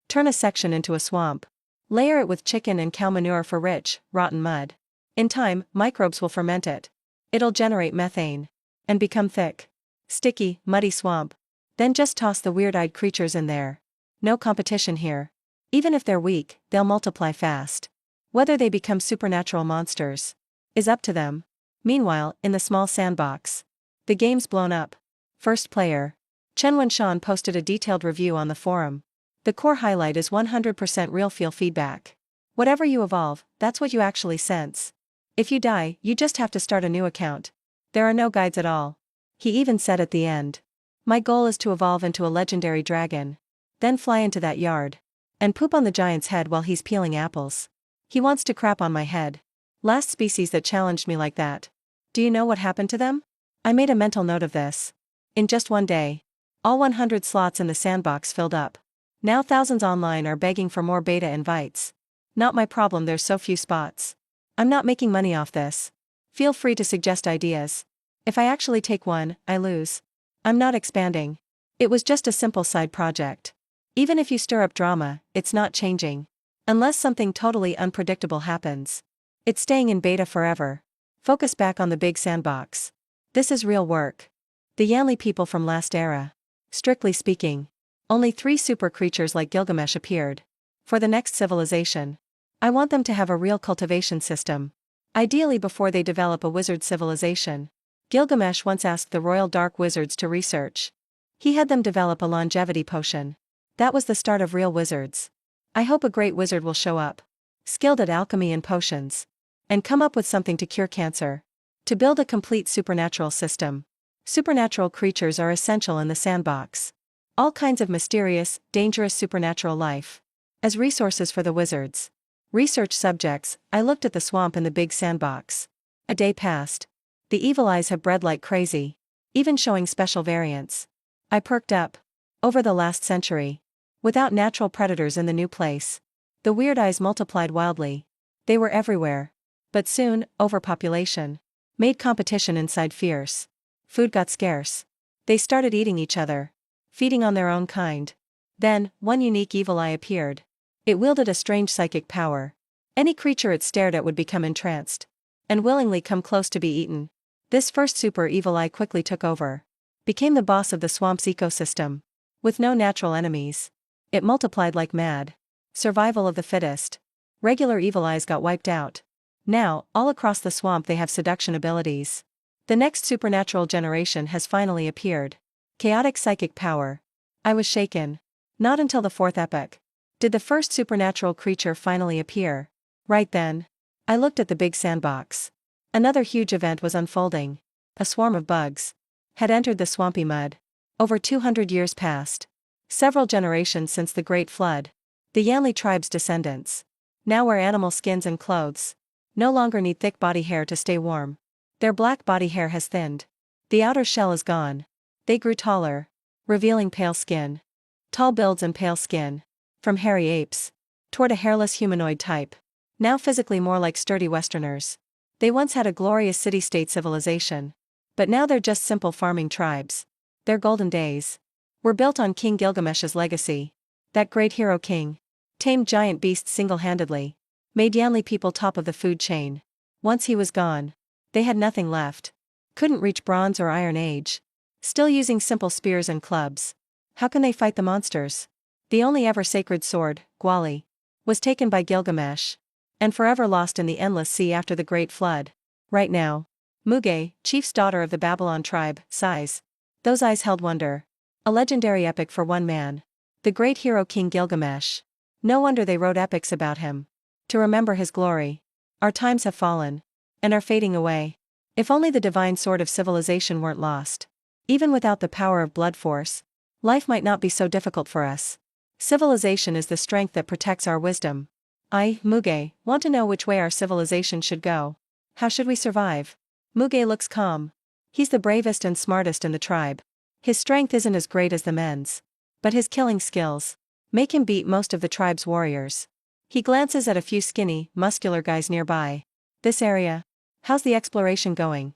Turn a section into a swamp. Layer it with chicken and cow manure for rich, rotten mud. In time, microbes will ferment it. It'll generate methane. And become thick. Sticky, muddy swamp. Then just toss the weird-eyed creatures in there. No competition here. Even if they're weak, they'll multiply fast. Whether they become supernatural monsters is up to them. Meanwhile, in the small sandbox, the game's blown up. First player. Chen Wenshan posted a detailed review on the forum. The core highlight is 100% real feel feedback. Whatever you evolve, that's what you actually sense. If you die, you just have to start a new account. There are no guides at all. He even said at the end. My goal is to evolve into a legendary dragon. Then fly into that yard. And poop on the giant's head while he's peeling apples. He wants to crap on my head. Last species that challenged me like that. Do you know what happened to them? I made a mental note of this. In just one day, all 100 slots in the sandbox filled up. Now thousands online are begging for more beta invites. Not my problem, there's so few spots. I'm not making money off this. Feel free to suggest ideas. If I actually take one, I lose. I'm not expanding. It was just a simple side project. Even if you stir up drama, it's not changing. Unless something totally unpredictable happens. It's staying in beta forever. Focus back on the big sandbox. This is real work. The Yanli people from last era. Strictly speaking, only 3 super creatures like Gilgamesh appeared. For the next civilization, I want them to have a real cultivation system. Ideally before they develop a wizard civilization. Gilgamesh once asked the royal dark wizards to research. He had them develop a longevity potion. That was the start of real wizards. I hope a great wizard will show up. Skilled at alchemy and potions. And come up with something to cure cancer. To build a complete supernatural system. Supernatural creatures are essential in the sandbox. All kinds of mysterious, dangerous supernatural life. As resources for the wizards. Research subjects, I looked at the swamp in the big sandbox. A day passed. The evil eyes have bred like crazy. Even showing special variants. I perked up. Over the last century. Without natural predators in the new place. The weird eyes multiplied wildly. They were everywhere. But soon, overpopulation. Made competition inside fierce. Food got scarce. They started eating each other. Feeding on their own kind. Then, one unique evil eye appeared. It wielded a strange psychic power. Any creature it stared at would become entranced. And willingly come close to be eaten. This first super evil eye quickly took over. Became the boss of the swamp's ecosystem. With no natural enemies. It multiplied like mad. Survival of the fittest. Regular evil eyes got wiped out. Now, all across the swamp they have seduction abilities. The next supernatural generation has finally appeared. Chaotic psychic power. I was shaken. Not until the 4th epoch. Did the first supernatural creature finally appear. Right then. I looked at the big sandbox. Another huge event was unfolding. A swarm of bugs. Had entered the swampy mud. Over 200 years passed. Several generations since the Great Flood. The Yanli tribe's descendants. Now wear animal skins and clothes. No longer need thick body hair to stay warm. Their black body hair has thinned. The outer shell is gone. They grew taller, revealing pale skin. Tall builds and pale skin. From hairy apes toward a hairless humanoid type. Now physically more like sturdy Westerners. They once had a glorious city-state civilization. But now they're just simple farming tribes. Their golden days were built on King Gilgamesh's legacy. That great hero king tamed giant beasts single-handedly. Made Yanli people top of the food chain. Once he was gone, they had nothing left. Couldn't reach Bronze or Iron Age. Still using simple spears and clubs. How can they fight the monsters? The only ever sacred sword, Gwali, was taken by Gilgamesh. And forever lost in the endless sea after the Great Flood. Right now, Muge, chief's daughter of the Babylon tribe, sighs. Those eyes held wonder. A legendary epic for one man. The great hero King Gilgamesh. No wonder they wrote epics about him. To remember his glory. Our times have fallen. And are fading away. If only the divine sword of civilization weren't lost. Even without the power of blood force, life might not be so difficult for us. Civilization is the strength that protects our wisdom. I, Muge, want to know which way our civilization should go. How should we survive? Muge looks calm. He's the bravest and smartest in the tribe. His strength isn't as great as the men's. But his killing skills make him beat most of the tribe's warriors. He glances at a few skinny, muscular guys nearby. This area? How's the exploration going?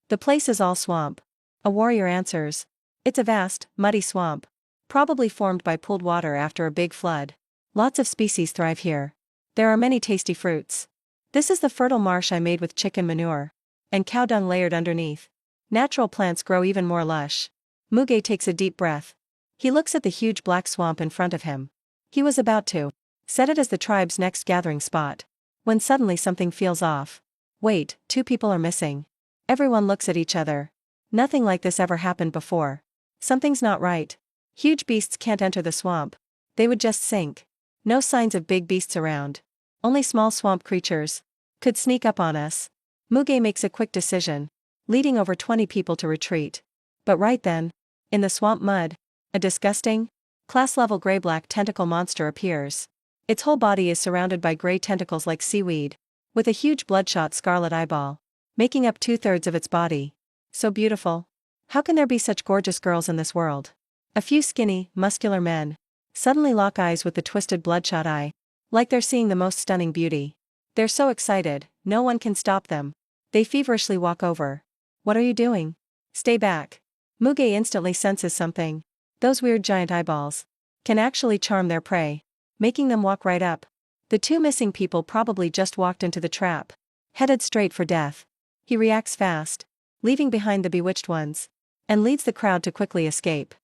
The place is all swamp. A warrior answers. It's a vast, muddy swamp. Probably formed by pooled water after a big flood. Lots of species thrive here. There are many tasty fruits. This is the fertile marsh I made with chicken manure. And cow dung layered underneath. Natural plants grow even more lush. Muge takes a deep breath. He looks at the huge black swamp in front of him. He was about to set it as the tribe's next gathering spot. When suddenly something feels off. Wait, 2 people are missing. Everyone looks at each other. Nothing like this ever happened before. Something's not right. Huge beasts can't enter the swamp. They would just sink. No signs of big beasts around. Only small swamp creatures. Could sneak up on us. Muge makes a quick decision, leading over 20 people to retreat. But right then, in the swamp mud, a disgusting, class-level gray-black tentacle monster appears. Its whole body is surrounded by gray tentacles like seaweed, with a huge bloodshot scarlet eyeball, making up 2/3 of its body. So beautiful. How can there be such gorgeous girls in this world? A few skinny, muscular men suddenly lock eyes with the twisted bloodshot eye, like they're seeing the most stunning beauty. They're so excited, no one can stop them. They feverishly walk over. What are you doing? Stay back. Muge instantly senses something. Those weird giant eyeballs can actually charm their prey, making them walk right up. The 2 missing people probably just walked into the trap, headed straight for death. He reacts fast, leaving behind the bewitched ones, and leads the crowd to quickly escape.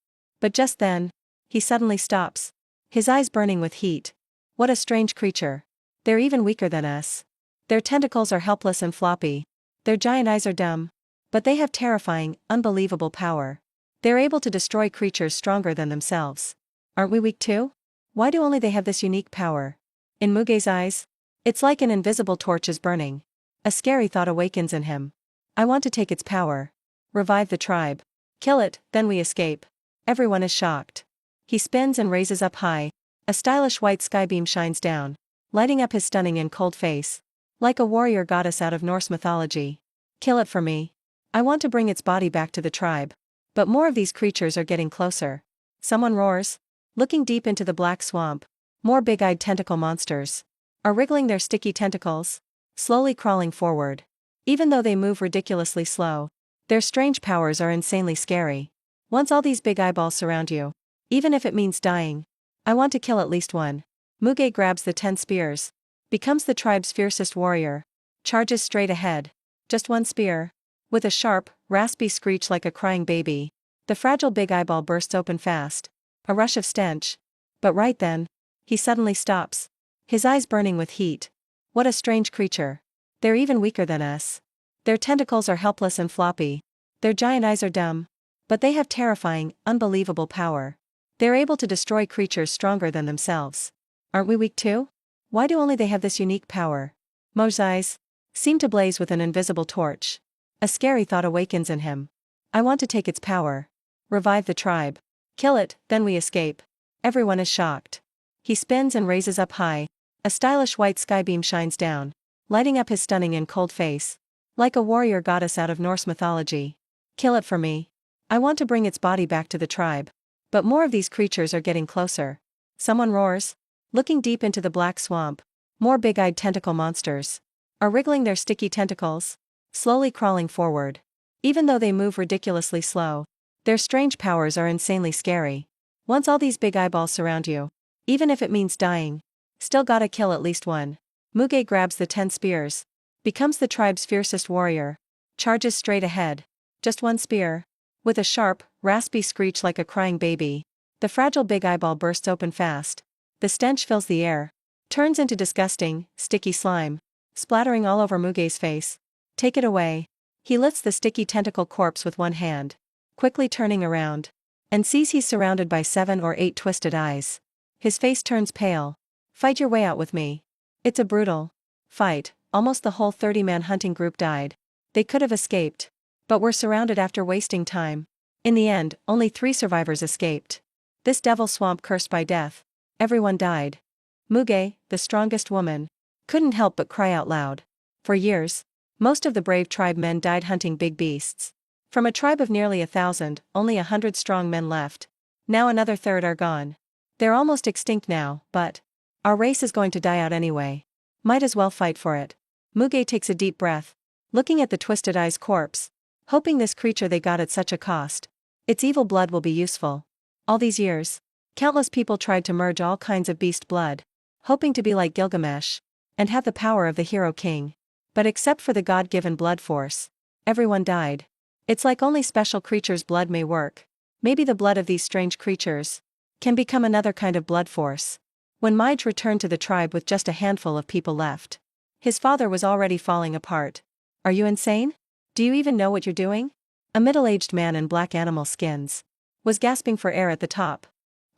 But just then, he suddenly stops, his eyes burning with heat. What a strange creature. They're even weaker than us. Their tentacles are helpless and floppy. Their giant eyes are dumb. But they have terrifying, unbelievable power. They're able to destroy creatures stronger than themselves. Aren't we weak too? Why do only they have this unique power? In Muge's eyes, it's like an invisible torch is burning. A scary thought awakens in him. I want to take its power. Revive the tribe. Kill it, then we escape. Everyone is shocked. He spins and raises up high. A stylish white skybeam shines down, lighting up his stunning and cold face. Like a warrior goddess out of Norse mythology. Kill it for me. I want to bring its body back to the tribe. But more of these creatures are getting closer. Someone roars. Looking deep into the black swamp, more big-eyed tentacle monsters are wriggling their sticky tentacles, slowly crawling forward. Even though they move ridiculously slow, their strange powers are insanely scary. Once all these big eyeballs surround you, even if it means dying, I want to kill at least one. Muge grabs the 10 spears, becomes the tribe's fiercest warrior, charges straight ahead. Just one spear. With a sharp, raspy screech like a crying baby, the fragile big eyeball bursts open fast. A rush of stench. But right then, he suddenly stops, his eyes burning with heat. What a strange creature. They're even weaker than us. Their tentacles are helpless and floppy. Their giant eyes are dumb. But they have terrifying, unbelievable power. They're able to destroy creatures stronger than themselves. Aren't we weak too? Why do only they have this unique power? Mo's eyes seem to blaze with an invisible torch. A scary thought awakens in him. I want to take its power. Revive the tribe. Kill it, then we escape. Everyone is shocked. He spins and raises up high. A stylish white skybeam shines down, lighting up his stunning and cold face. Like a warrior goddess out of Norse mythology. Kill it for me. I want to bring its body back to the tribe. But more of these creatures are getting closer. Someone roars. Looking deep into the black swamp, more big-eyed tentacle monsters are wriggling their sticky tentacles, slowly crawling forward. Even though they move ridiculously slow, their strange powers are insanely scary. Once all these big eyeballs surround you, even if it means dying, still gotta kill at least one. Muge grabs the 10 spears, becomes the tribe's fiercest warrior, charges straight ahead. Just one spear. With a sharp, raspy screech like a crying baby, the fragile big eyeball bursts open fast. The stench fills the air, turns into disgusting, sticky slime, splattering all over Muge's face. Take it away. He lifts the sticky tentacle corpse with one hand, quickly turning around, and sees he's surrounded by 7 or 8 twisted eyes. His face turns pale. Fight your way out with me. It's a brutal fight. Almost the whole 30-man hunting group died. They could have escaped, but were surrounded after wasting time. In the end, only 3 survivors escaped. This devil swamp cursed by death. Everyone died. Muge, the strongest woman, couldn't help but cry out loud. For years, most of the brave tribe men died hunting big beasts. From a tribe of nearly 1,000, only 100 strong men left. Now another third are gone. They're almost extinct now, but our race is going to die out anyway. Might as well fight for it. Muge takes a deep breath, looking at the twisted eyes corpse, hoping this creature they got at such a cost. Its evil blood will be useful. All these years, countless people tried to merge all kinds of beast blood, hoping to be like Gilgamesh, and have the power of the hero king. But except for the God-given blood force, everyone died. It's like only special creatures' blood may work. Maybe the blood of these strange creatures can become another kind of blood force. When Mige returned to the tribe with just a handful of people left, his father was already falling apart. Are you insane? Do you even know what you're doing? A middle-aged man in black animal skins was gasping for air at the top.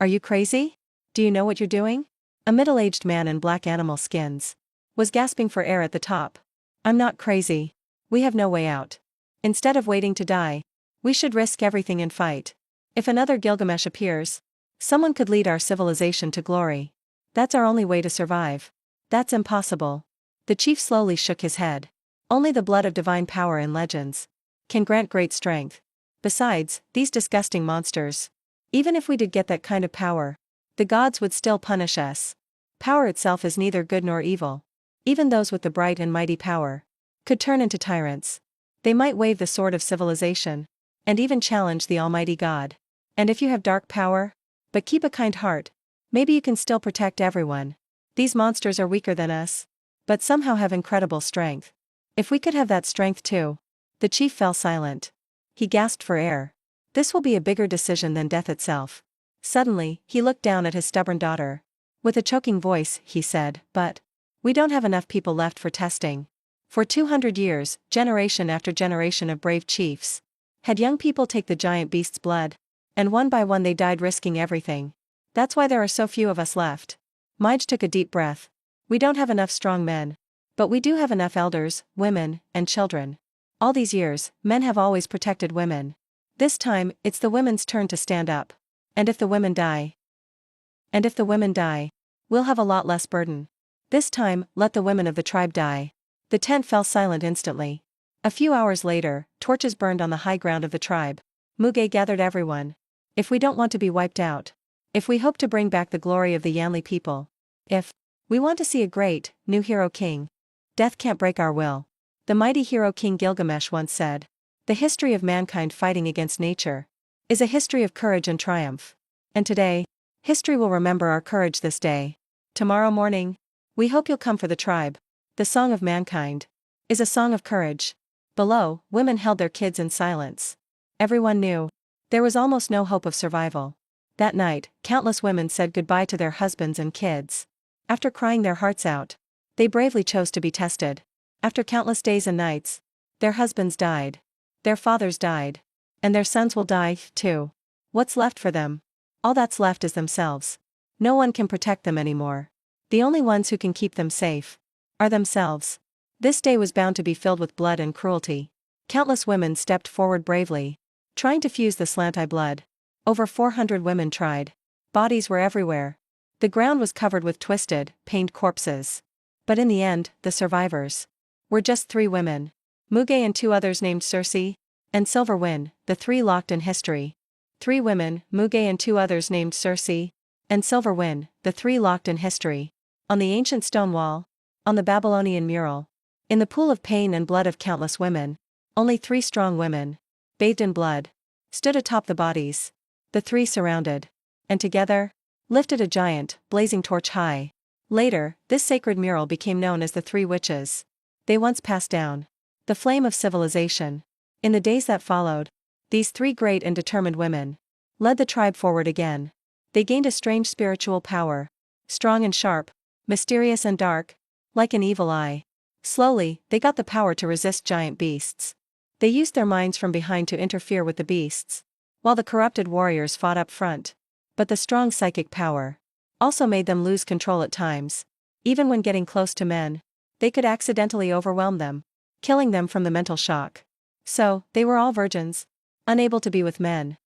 Are you crazy? Do you know what you're doing? A middle-aged man in black animal skins was gasping for air at the top. I'm not crazy. We have no way out. Instead of waiting to die, we should risk everything and fight. If another Gilgamesh appears, someone could lead our civilization to glory. That's our only way to survive. That's impossible. The chief slowly shook his head. Only the blood of divine power in legends can grant great strength. Besides, these disgusting monsters, even if we did get that kind of power, the gods would still punish us. Power itself is neither good nor evil. Even those with the bright and mighty power could turn into tyrants. They might wave the sword of civilization, and even challenge the Almighty God. And if you have dark power, but keep a kind heart, maybe you can still protect everyone. These monsters are weaker than us, but somehow have incredible strength. If we could have that strength too. The chief fell silent. He gasped for air. This will be a bigger decision than death itself. Suddenly, he looked down at his stubborn daughter. With a choking voice, he said, "But we don't have enough people left for testing." For 200 years, generation after generation of brave chiefs had young people take the giant beast's blood, and one by one they died risking everything. That's why there are so few of us left. Mige took a deep breath. We don't have enough strong men. But we do have enough elders, women, and children. All these years, men have always protected women. This time, it's the women's turn to stand up. And if the women die, we'll have a lot less burden. This time, let the women of the tribe die. The tent fell silent instantly. A few hours later, torches burned on the high ground of the tribe. Muge gathered everyone. If we don't want to be wiped out, if we hope to bring back the glory of the Yanli people, if we want to see a great, new hero king, death can't break our will. The mighty hero King Gilgamesh once said, "The history of mankind fighting against nature is a history of courage and triumph." And today, history will remember our courage this day. Tomorrow morning, we hope you'll come for the tribe. The song of mankind is a song of courage. Below, women held their kids in silence. Everyone knew there was almost no hope of survival. That night, countless women said goodbye to their husbands and kids. After crying their hearts out, they bravely chose to be tested. After countless days and nights, their husbands died. Their fathers died. And their sons will die, too. What's left for them? All that's left is themselves. No one can protect them anymore. The only ones who can keep them safe are themselves. This day was bound to be filled with blood and cruelty. Countless women stepped forward bravely, trying to fuse the slant-eye blood. Over 400 women tried. Bodies were everywhere. The ground was covered with twisted, pained corpses. But in the end, the survivors were just 3 women. Muge and two others named Circe, and Silverwind, the three locked in history. Three women, Muge and two others named Circe, and Silverwind, the three locked in history. On the ancient stone wall, on the Babylonian mural, in the pool of pain and blood of countless women, only three strong women, bathed in blood, stood atop the bodies. The three surrounded, and together, lifted a giant, blazing torch high. Later, this sacred mural became known as the Three Witches. They once passed down the flame of civilization. In the days that followed, these three great and determined women led the tribe forward again. They gained a strange spiritual power, strong and sharp, mysterious and dark, like an evil eye. Slowly, they got the power to resist giant beasts. They used their minds from behind to interfere with the beasts, while the corrupted warriors fought up front. But the strong psychic power also made them lose control at times. Even when getting close to men, they could accidentally overwhelm them, killing them from the mental shock. So, they were all virgins, unable to be with men,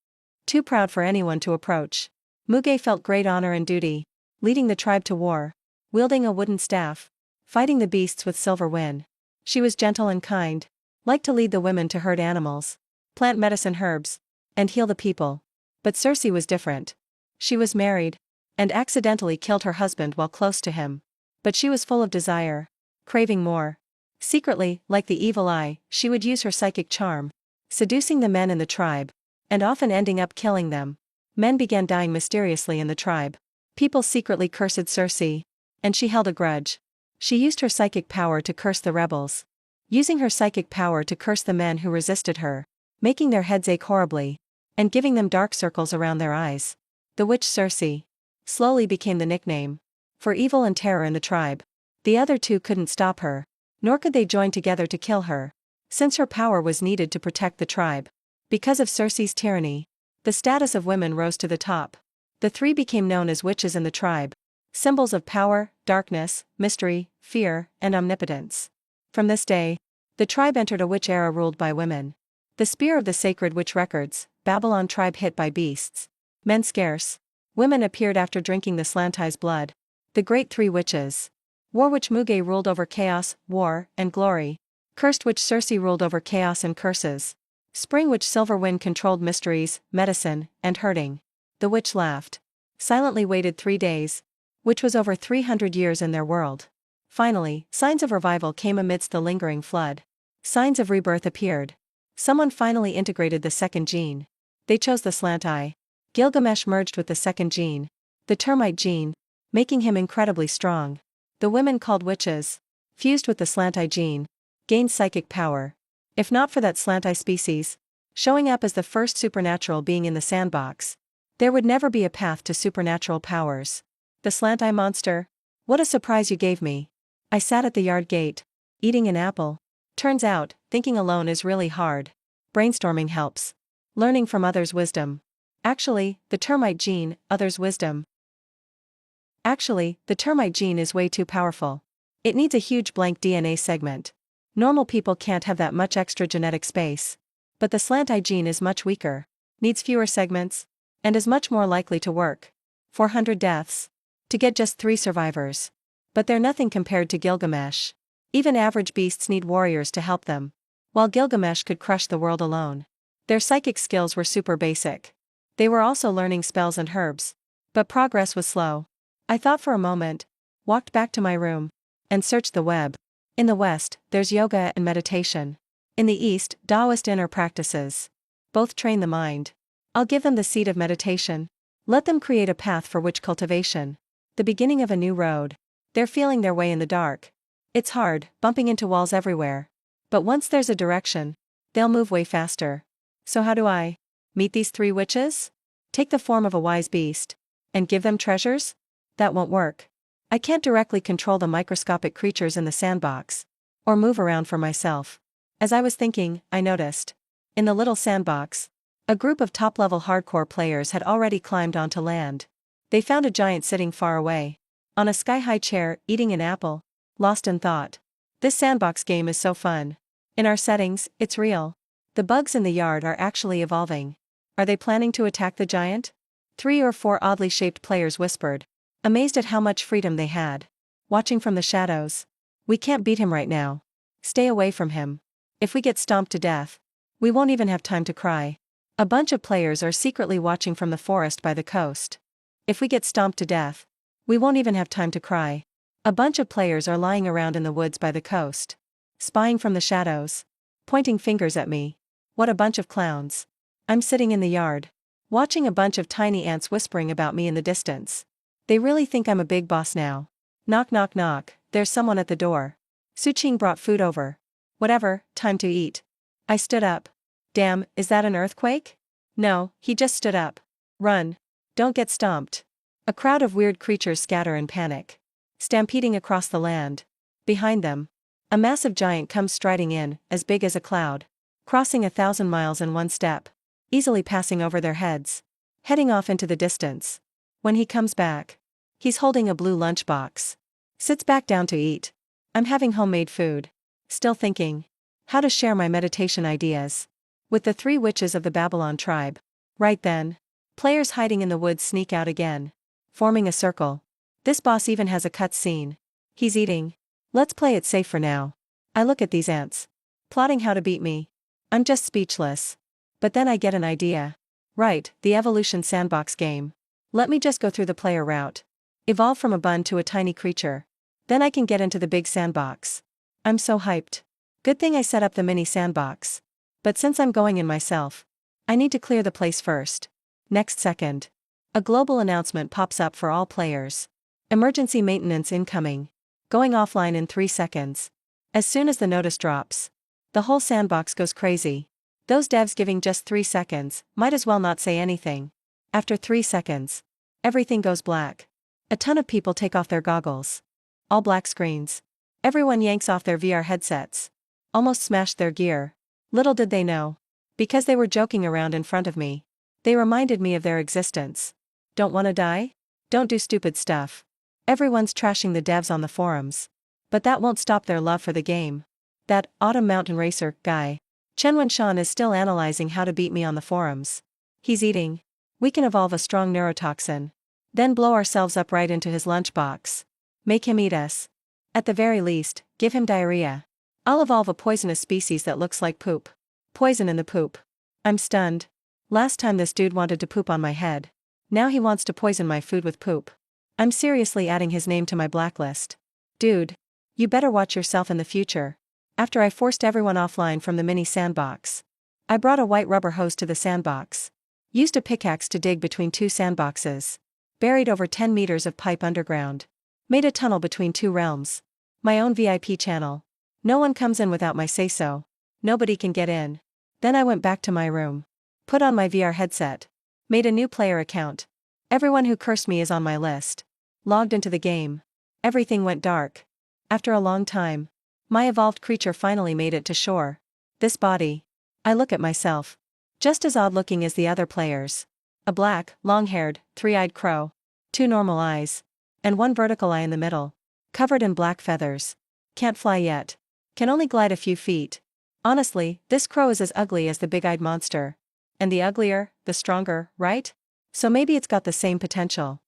too proud for anyone to approach. Muge felt great honor and duty, leading the tribe to war, wielding a wooden staff, fighting the beasts with Silverwind. She was gentle and kind, liked to lead the women to herd animals, plant medicine herbs, and heal the people. But Circe was different. She was married, and accidentally killed her husband while close to him. But she was full of desire, craving more. Secretly, like the evil eye, she would use her psychic charm, seducing the men in the tribe, and often ending up killing them. Men began dying mysteriously in the tribe. People secretly cursed Circe, and she held a grudge. She used her psychic power to curse the rebels, using her psychic power to curse the men who resisted her, making their heads ache horribly, and giving them dark circles around their eyes. The witch Circe slowly became the nickname for evil and terror in the tribe. The other two couldn't stop her, nor could they join together to kill her, since her power was needed to protect the tribe. Because of Circe's tyranny, the status of women rose to the top. The three became known as witches in the tribe, symbols of power, darkness, mystery, fear, and omnipotence. From this day, the tribe entered a witch era ruled by women. The spear of the sacred witch records, Babylon tribe hit by beasts. Men scarce. Women appeared after drinking the Slanti's blood. The great three witches. War witch Muge ruled over chaos, war, and glory. Cursed witch Circe ruled over chaos and curses. Spring witch Silverwind controlled mysteries, medicine, and herding. The witch laughed. Silently waited 3 days, which was over 300 years in their world. Finally, signs of revival came amidst the lingering flood. Signs of rebirth appeared. Someone finally integrated the second gene. They chose the slant eye. Gilgamesh merged with the second gene, the termite gene, making him incredibly strong. The women called witches, fused with the slant eye gene, gained psychic power. If not for that slant eye species, showing up as the first supernatural being in the Sandbox, there would never be a path to supernatural powers. The slant eye monster? What a surprise you gave me. I sat at the yard gate, eating an apple. Turns out, thinking alone is really hard. Brainstorming helps. Learning from others' wisdom. Actually, the termite gene, others' wisdom. Actually, the termite gene is way too powerful. It needs a huge blank DNA segment. Normal people can't have that much extra genetic space. But the slant eye gene is much weaker, needs fewer segments, and is much more likely to work. 400 deaths. To get just 3 survivors. But they're nothing compared to Gilgamesh. Even average beasts need warriors to help them, while Gilgamesh could crush the world alone. Their psychic skills were super basic. They were also learning spells and herbs. But progress was slow. I thought for a moment, walked back to my room, and searched the web. In the West, there's yoga and meditation. In the East, Taoist inner practices. Both train the mind. I'll give them the seed of meditation. Let them create a path for witch cultivation. The beginning of a new road. They're feeling their way in the dark. It's hard, bumping into walls everywhere. But once there's a direction, they'll move way faster. So how do I meet these 3 witches? Take the form of a wise beast, and give them treasures? That won't work. I can't directly control the microscopic creatures in the sandbox, or move around for myself. As I was thinking, I noticed. In the little sandbox, a group of top-level hardcore players had already climbed onto land. They found a giant sitting far away, on a sky-high chair, eating an apple, lost in thought. This sandbox game is so fun. In our settings, it's real. The bugs in the yard are actually evolving. Are they planning to attack the giant? 3 or 4 oddly shaped players whispered, amazed at how much freedom they had. Watching from the shadows. We can't beat him right now. Stay away from him. If we get stomped to death, we won't even have time to cry. A bunch of players are secretly watching from the forest by the coast. If we get stomped to death, we won't even have time to cry. A bunch of players are lying around in the woods by the coast, spying from the shadows, pointing fingers at me. What a bunch of clowns. I'm sitting in the yard, watching a bunch of tiny ants whispering about me in the distance. They really think I'm a big boss now. Knock knock knock, there's someone at the door. Suqing brought food over. Whatever, time to eat. I stood up. Damn, is that an earthquake? No, he just stood up. Run. Don't get stomped. A crowd of weird creatures scatter in panic, stampeding across the land. Behind them, a massive giant comes striding in, as big as a cloud, crossing 1,000 miles in one step, easily passing over their heads, heading off into the distance. When he comes back, he's holding a blue lunchbox. Sits back down to eat. I'm having homemade food. Still thinking how to share my meditation ideas with the 3 witches of the Babylon tribe. Right then, players hiding in the woods sneak out again, forming a circle. This boss even has a cut scene. He's eating. Let's play it safe for now. I look at these ants, plotting how to beat me. I'm just speechless. But then I get an idea. Right, the evolution sandbox game. Let me just go through the player route. Evolve from a bun to a tiny creature. Then I can get into the big sandbox. I'm so hyped. Good thing I set up the mini sandbox. But since I'm going in myself, I need to clear the place first. Next second, a global announcement pops up for all players. Emergency maintenance incoming. Going offline in 3 seconds. As soon as the notice drops, the whole sandbox goes crazy. Those devs giving just 3 seconds might as well not say anything. After 3 seconds, everything goes black. A ton of people take off their goggles. All black screens. Everyone yanks off their VR headsets. Almost smashed their gear. Little did they know. Because they were joking around in front of me, they reminded me of their existence. Don't wanna die? Don't do stupid stuff. Everyone's trashing the devs on the forums. But that won't stop their love for the game. That Autumn Mountain Racer guy, Chen Wenshan, is still analyzing how to beat me on the forums. He's eating. We can evolve a strong neurotoxin. Then blow ourselves up right into his lunchbox. Make him eat us. At the very least, give him diarrhea. I'll evolve a poisonous species that looks like poop. Poison in the poop. I'm stunned. Last time this dude wanted to poop on my head. Now he wants to poison my food with poop. I'm seriously adding his name to my blacklist. Dude, you better watch yourself in the future. After I forced everyone offline from the mini sandbox, I brought a white rubber hose to the sandbox. Used a pickaxe to dig between 2 sandboxes. Buried over 10 meters of pipe underground. Made a tunnel between 2 realms. My own VIP channel. No one comes in without my say-so. Nobody can get in. Then I went back to my room. Put on my VR headset. Made a new player account. Everyone who cursed me is on my list. Logged into the game. Everything went dark. After a long time, my evolved creature finally made it to shore. This body. I look at myself. Just as odd-looking as the other players. A black, long-haired, 3-eyed crow. 2 normal eyes. And 1 vertical eye in the middle. Covered in black feathers. Can't fly yet. Can only glide a few feet. Honestly, this crow is as ugly as the big-eyed monster. And the uglier, the stronger, right? So maybe it's got the same potential.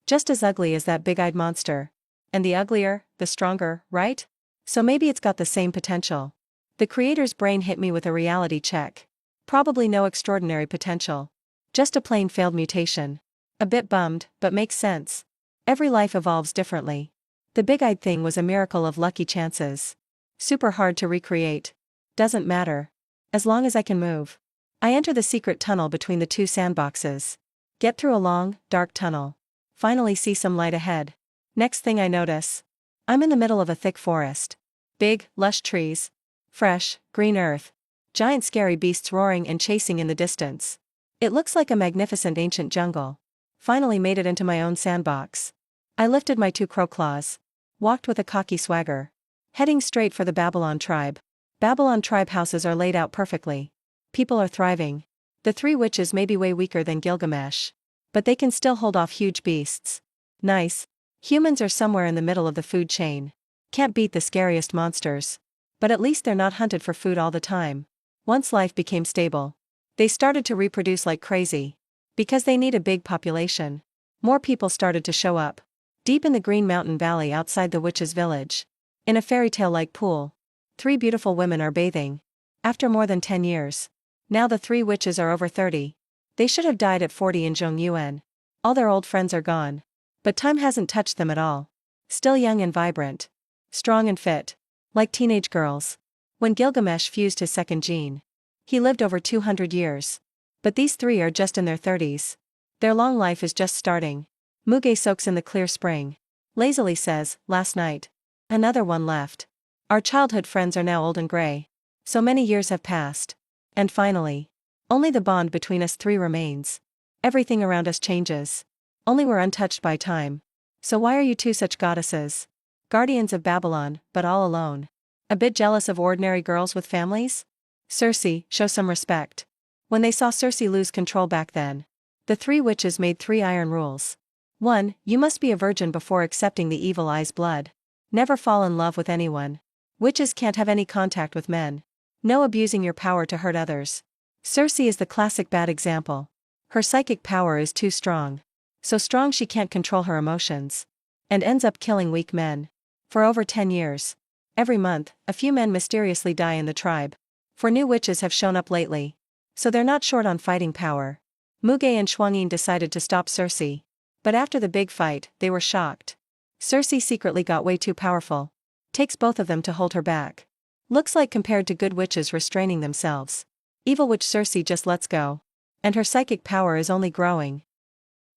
Just as ugly as that big-eyed monster. And the uglier, the stronger, right? So maybe it's got the same potential. The creator's brain hit me with a reality check. Probably no extraordinary potential. Just a plain failed mutation. A bit bummed, but makes sense. Every life evolves differently. The big-eyed thing was a miracle of lucky chances. Super hard to recreate. Doesn't matter. As long as I can move. I enter the secret tunnel between the 2 sandboxes. Get through a long, dark tunnel. Finally see some light ahead. Next thing I notice, I'm in the middle of a thick forest. Big, lush trees. Fresh, green earth. Giant scary beasts roaring and chasing in the distance. It looks like a magnificent ancient jungle. Finally made it into my own sandbox. I lifted my 2 crow claws. Walked with a cocky swagger. Heading straight for the Babylon tribe. Babylon tribe houses are laid out perfectly. People are thriving. The 3 witches may be way weaker than Gilgamesh. But they can still hold off huge beasts. Nice. Humans are somewhere in the middle of the food chain. Can't beat the scariest monsters. But at least they're not hunted for food all the time. Once life became stable, they started to reproduce like crazy. Because they need a big population. More people started to show up. Deep in the Green Mountain Valley outside the witches' village. In a fairy tale-like pool. 3 beautiful women are bathing. After more than 10 years. Now the three witches are over 30. They should have died at 40 in Zhongyuan. All their old friends are gone. But time hasn't touched them at all. Still young and vibrant. Strong and fit. Like teenage girls. When Gilgamesh fused his second gene, he lived over 200 years. But these three are just in their 30s. Their long life is just starting. Muge soaks in the clear spring. Lazily says, last night. Another one left. Our childhood friends are now old and gray. So many years have passed. And finally, only the bond between us three remains. Everything around us changes. Only we're untouched by time. So why are you two such goddesses? Guardians of Babylon, but all alone. A bit jealous of ordinary girls with families? Circe, show some respect. When they saw Circe lose control back then, the three witches made 3 iron rules. 1. You must be a virgin before accepting the evil eye's blood. Never fall in love with anyone. Witches can't have any contact with men. No abusing your power to hurt others. Circe is the classic bad example. Her psychic power is too strong. So strong she can't control her emotions. And ends up killing weak men. For over 10 years. Every month, a few men mysteriously die in the tribe. For new witches have shown up lately. So they're not short on fighting power. Muge and Xuanyin decided to stop Circe. But after the big fight, they were shocked. Circe secretly got way too powerful. Takes both of them to hold her back. Looks like compared to good witches restraining themselves. Evil witch Circe just lets go. And her psychic power is only growing.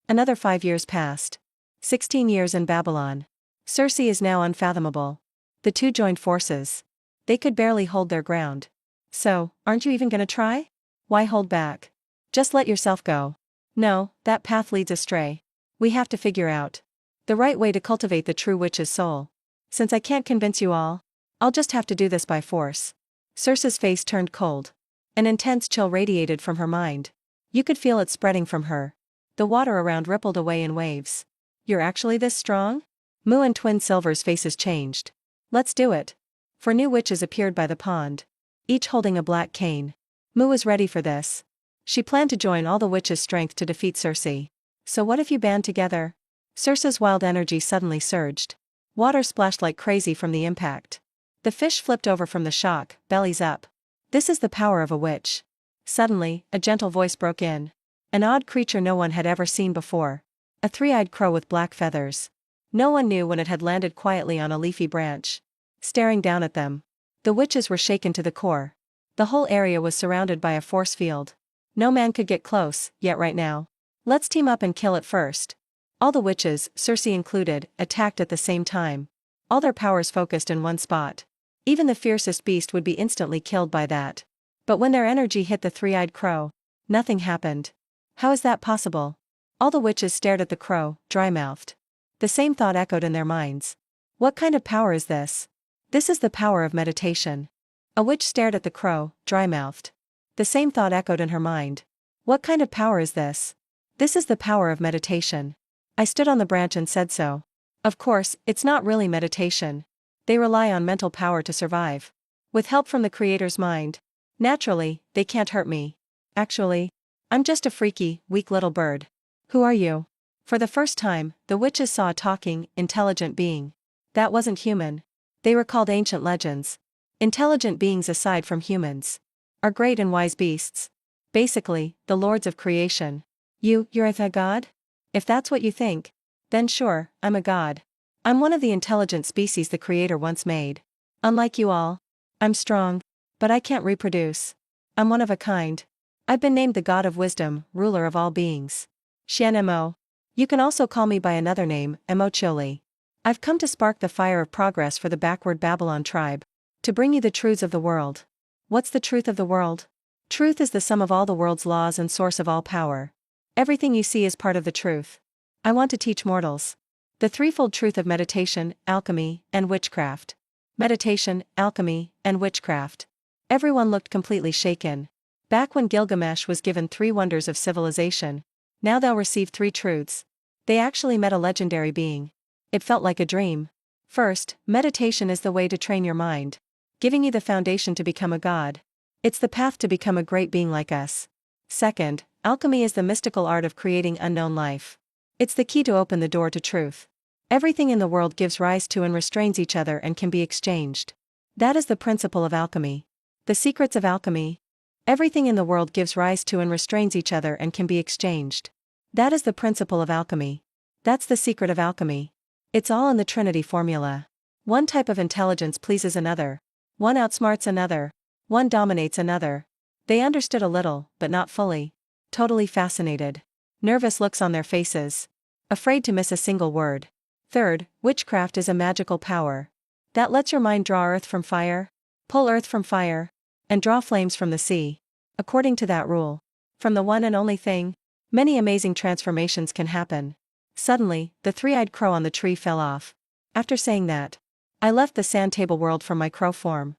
Another 5 years passed. 16 years in Babylon. Circe is now unfathomable. The two joined forces. They could barely hold their ground. So, aren't you even gonna try? Why hold back? Just let yourself go. No, that path leads astray. We have to figure out the right way to cultivate the true witch's soul. Since I can't convince you all, I'll just have to do this by force. Circe's face turned cold. An intense chill radiated from her mind. You could feel it spreading from her. The water around rippled away in waves. You're actually this strong? Mu and Twin Silver's faces changed. Let's do it. 4 new witches appeared by the pond. Each holding a black cane. Mu was ready for this. She planned to join all the witches' strength to defeat Circe. So what if you band together? Circe's wild energy suddenly surged. Water splashed like crazy from the impact. The fish flipped over from the shock, bellies up. This is the power of a witch. Suddenly, a gentle voice broke in. An odd creature no one had ever seen before. A 3-eyed crow with black feathers. No one knew when it had landed quietly on a leafy branch. Staring down at them. The witches were shaken to the core. The whole area was surrounded by a force field. No man could get close, yet right now. Let's team up and kill it first. All the witches, Circe included, attacked at the same time. All their powers focused in one spot. Even the fiercest beast would be instantly killed by that. But when their energy hit the 3-eyed crow, nothing happened. How is that possible? All the witches stared at the crow, dry-mouthed. The same thought echoed in their minds. What kind of power is this? This is the power of meditation. A witch stared at the crow, dry-mouthed. The same thought echoed in her mind. What kind of power is this? This is the power of meditation. I stood on the branch and said so. Of course, it's not really meditation. They rely on mental power to survive. With help from the Creator's mind. Naturally, they can't hurt me. Actually, I'm just a freaky, weak little bird. Who are you? For the first time, the witches saw a talking, intelligent being. That wasn't human. They recalled ancient legends. Intelligent beings aside from humans are great and wise beasts. Basically, the lords of creation. You're a god? If that's what you think, then sure, I'm a god. I'm one of the intelligent species the Creator once made. Unlike you all, I'm strong, but I can't reproduce. I'm one of a kind. I've been named the God of Wisdom, ruler of all beings. Xian Mo. You can also call me by another name, Emocholi. I've come to spark the fire of progress for the backward Babylon tribe. To bring you the truths of the world. What's the truth of the world? Truth is the sum of all the world's laws and source of all power. Everything you see is part of the truth. I want to teach mortals the threefold truth of meditation, alchemy, and witchcraft. Meditation, alchemy, and witchcraft. Everyone looked completely shaken. Back when Gilgamesh was given 3 wonders of civilization, now they'll receive 3 truths. They actually met a legendary being. It felt like a dream. First, meditation is the way to train your mind, giving you the foundation to become a god. It's the path to become a great being like us. Second, alchemy is the mystical art of creating unknown life. It's the key to open the door to truth. Everything in the world gives rise to and restrains each other and can be exchanged. That is the principle of alchemy. The secrets of alchemy. Everything in the world gives rise to and restrains each other and can be exchanged. That is the principle of alchemy. That's the secret of alchemy. It's all in the Trinity formula. One type of intelligence pleases another. One outsmarts another. One dominates another. They understood a little, but not fully. Totally fascinated. Nervous looks on their faces. Afraid to miss a single word. Third, witchcraft is a magical power that lets your mind draw earth from fire, pull earth from fire, and draw flames from the sea. According to that rule, from the one and only thing, many amazing transformations can happen. Suddenly, the three-eyed crow on the tree fell off. After saying that, I left the sand table world from my crow form.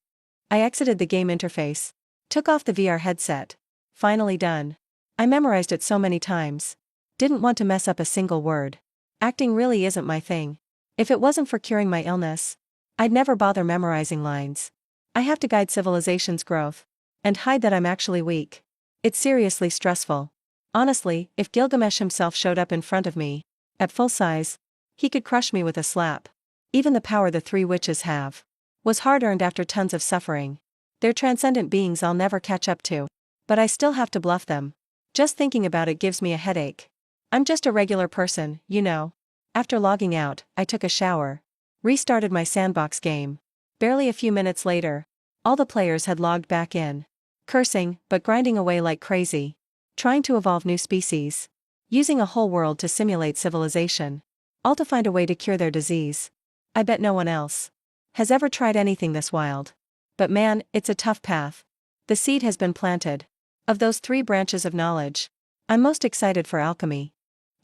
I exited the game interface. Took off the VR headset. Finally done. I memorized it so many times. Didn't want to mess up a single word. Acting really isn't my thing. If it wasn't for curing my illness, I'd never bother memorizing lines. I have to guide civilization's growth. And hide that I'm actually weak. It's seriously stressful. Honestly, if Gilgamesh himself showed up in front of me, at full size, he could crush me with a slap. Even the power the three witches have was hard-earned after tons of suffering. They're transcendent beings I'll never catch up to. But I still have to bluff them. Just thinking about it gives me a headache. I'm just a regular person, you know. After logging out, I took a shower. Restarted my Sandbox game. Barely a few minutes later, all the players had logged back in. Cursing, but grinding away like crazy. Trying to evolve new species. Using a whole world to simulate civilization. All to find a way to cure their disease. I bet no one else has ever tried anything this wild. But man, it's a tough path. The seed has been planted. Of those three branches of knowledge, I'm most excited for alchemy.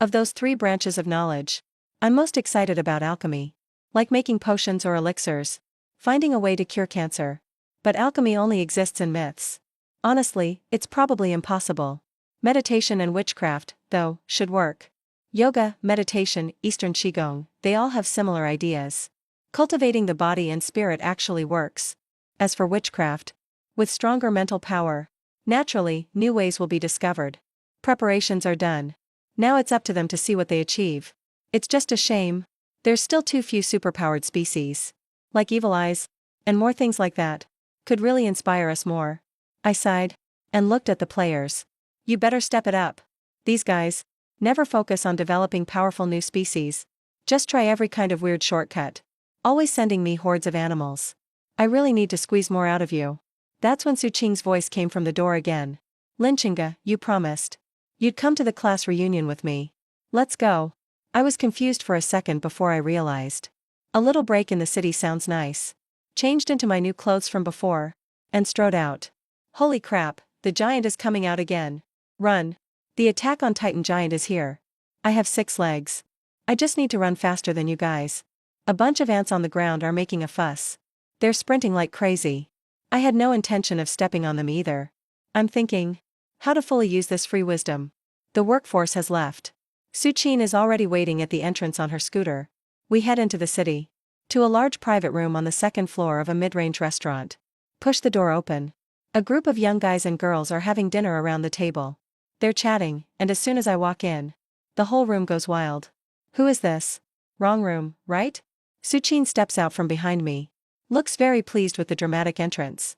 Of those three branches of knowledge, I'm most excited about alchemy. Like making potions or elixirs. Finding a way to cure cancer. But alchemy only exists in myths. Honestly, it's probably impossible. Meditation and witchcraft, though, should work. Yoga, meditation, Eastern Qigong, they all have similar ideas. Cultivating the body and spirit actually works. As for witchcraft, with stronger mental power, naturally, new ways will be discovered. Preparations are done. Now it's up to them to see what they achieve. It's just a shame. There's still too few superpowered species. Like evil eyes. And more things like that. Could really inspire us more. I sighed. And looked at the players. You better step it up. These guys never focus on developing powerful new species. Just try every kind of weird shortcut. Always sending me hordes of animals. I really need to squeeze more out of you. That's when Su Qing's voice came from the door again. Linchinga, you promised you'd come to the class reunion with me. Let's go. I was confused for a second before I realized. A little break in the city sounds nice. Changed into my new clothes from before. And strode out. Holy crap, the giant is coming out again. Run. The Attack on Titan giant is here. I have 6 legs. I just need to run faster than you guys. A bunch of ants on the ground are making a fuss. They're sprinting like crazy. I had no intention of stepping on them either. I'm thinking how to fully use this free wisdom. The workforce has left. Su Qing is already waiting at the entrance on her scooter. We head into the city. To a large private room on the 2nd floor of a mid-range restaurant. Push the door open. A group of young guys and girls are having dinner around the table. They're chatting, and as soon as I walk in, the whole room goes wild. Who is this? Wrong room, right? Su Qing steps out from behind me. Looks very pleased with the dramatic entrance.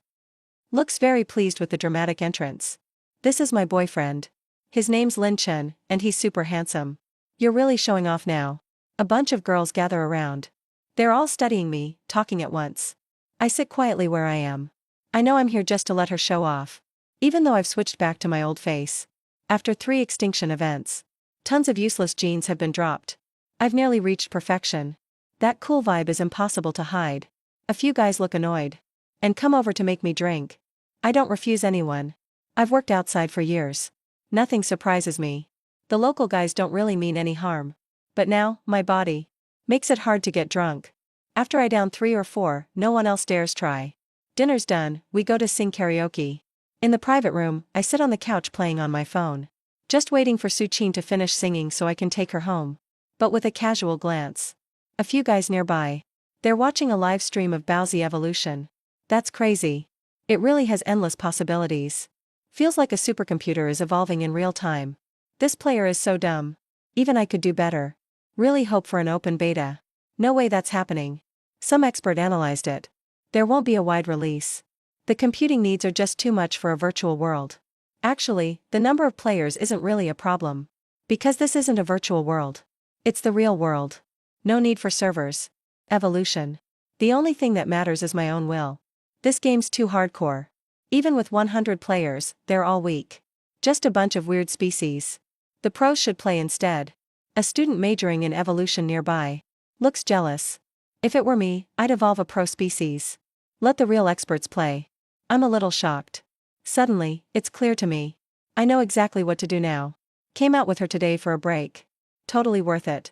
This is my boyfriend. His name's Lin Chen, and he's super handsome. You're really showing off now. A bunch of girls gather around. They're all studying me, talking at once. I sit quietly where I am. I know I'm here just to let her show off. Even though I've switched back to my old face. After 3 extinction events. Tons of useless genes have been dropped. I've nearly reached perfection. That cool vibe is impossible to hide. A few guys look annoyed. And come over to make me drink. I don't refuse anyone. I've worked outside for years. Nothing surprises me. The local guys don't really mean any harm. But now, my body makes it hard to get drunk. After I down 3 or 4, no one else dares try. Dinner's done, we go to sing karaoke. In the private room, I sit on the couch playing on my phone. Just waiting for Su Qing to finish singing so I can take her home. But with a casual glance. A few guys nearby. They're watching a live stream of Bowsy Evolution. That's crazy. It really has endless possibilities. Feels like a supercomputer is evolving in real time. This player is so dumb. Even I could do better. Really hope for an open beta. No way that's happening. Some expert analyzed it. There won't be a wide release. The computing needs are just too much for a virtual world. Actually, the number of players isn't really a problem. Because this isn't a virtual world. It's the real world. No need for servers. Evolution. The only thing that matters is my own will. This game's too hardcore. Even with 100 players, they're all weak. Just a bunch of weird species. The pros should play instead. A student majoring in evolution nearby. Looks jealous. If it were me, I'd evolve a pro species. Let the real experts play. I'm a little shocked. Suddenly, it's clear to me. I know exactly what to do now. Came out with her today for a break. Totally worth it.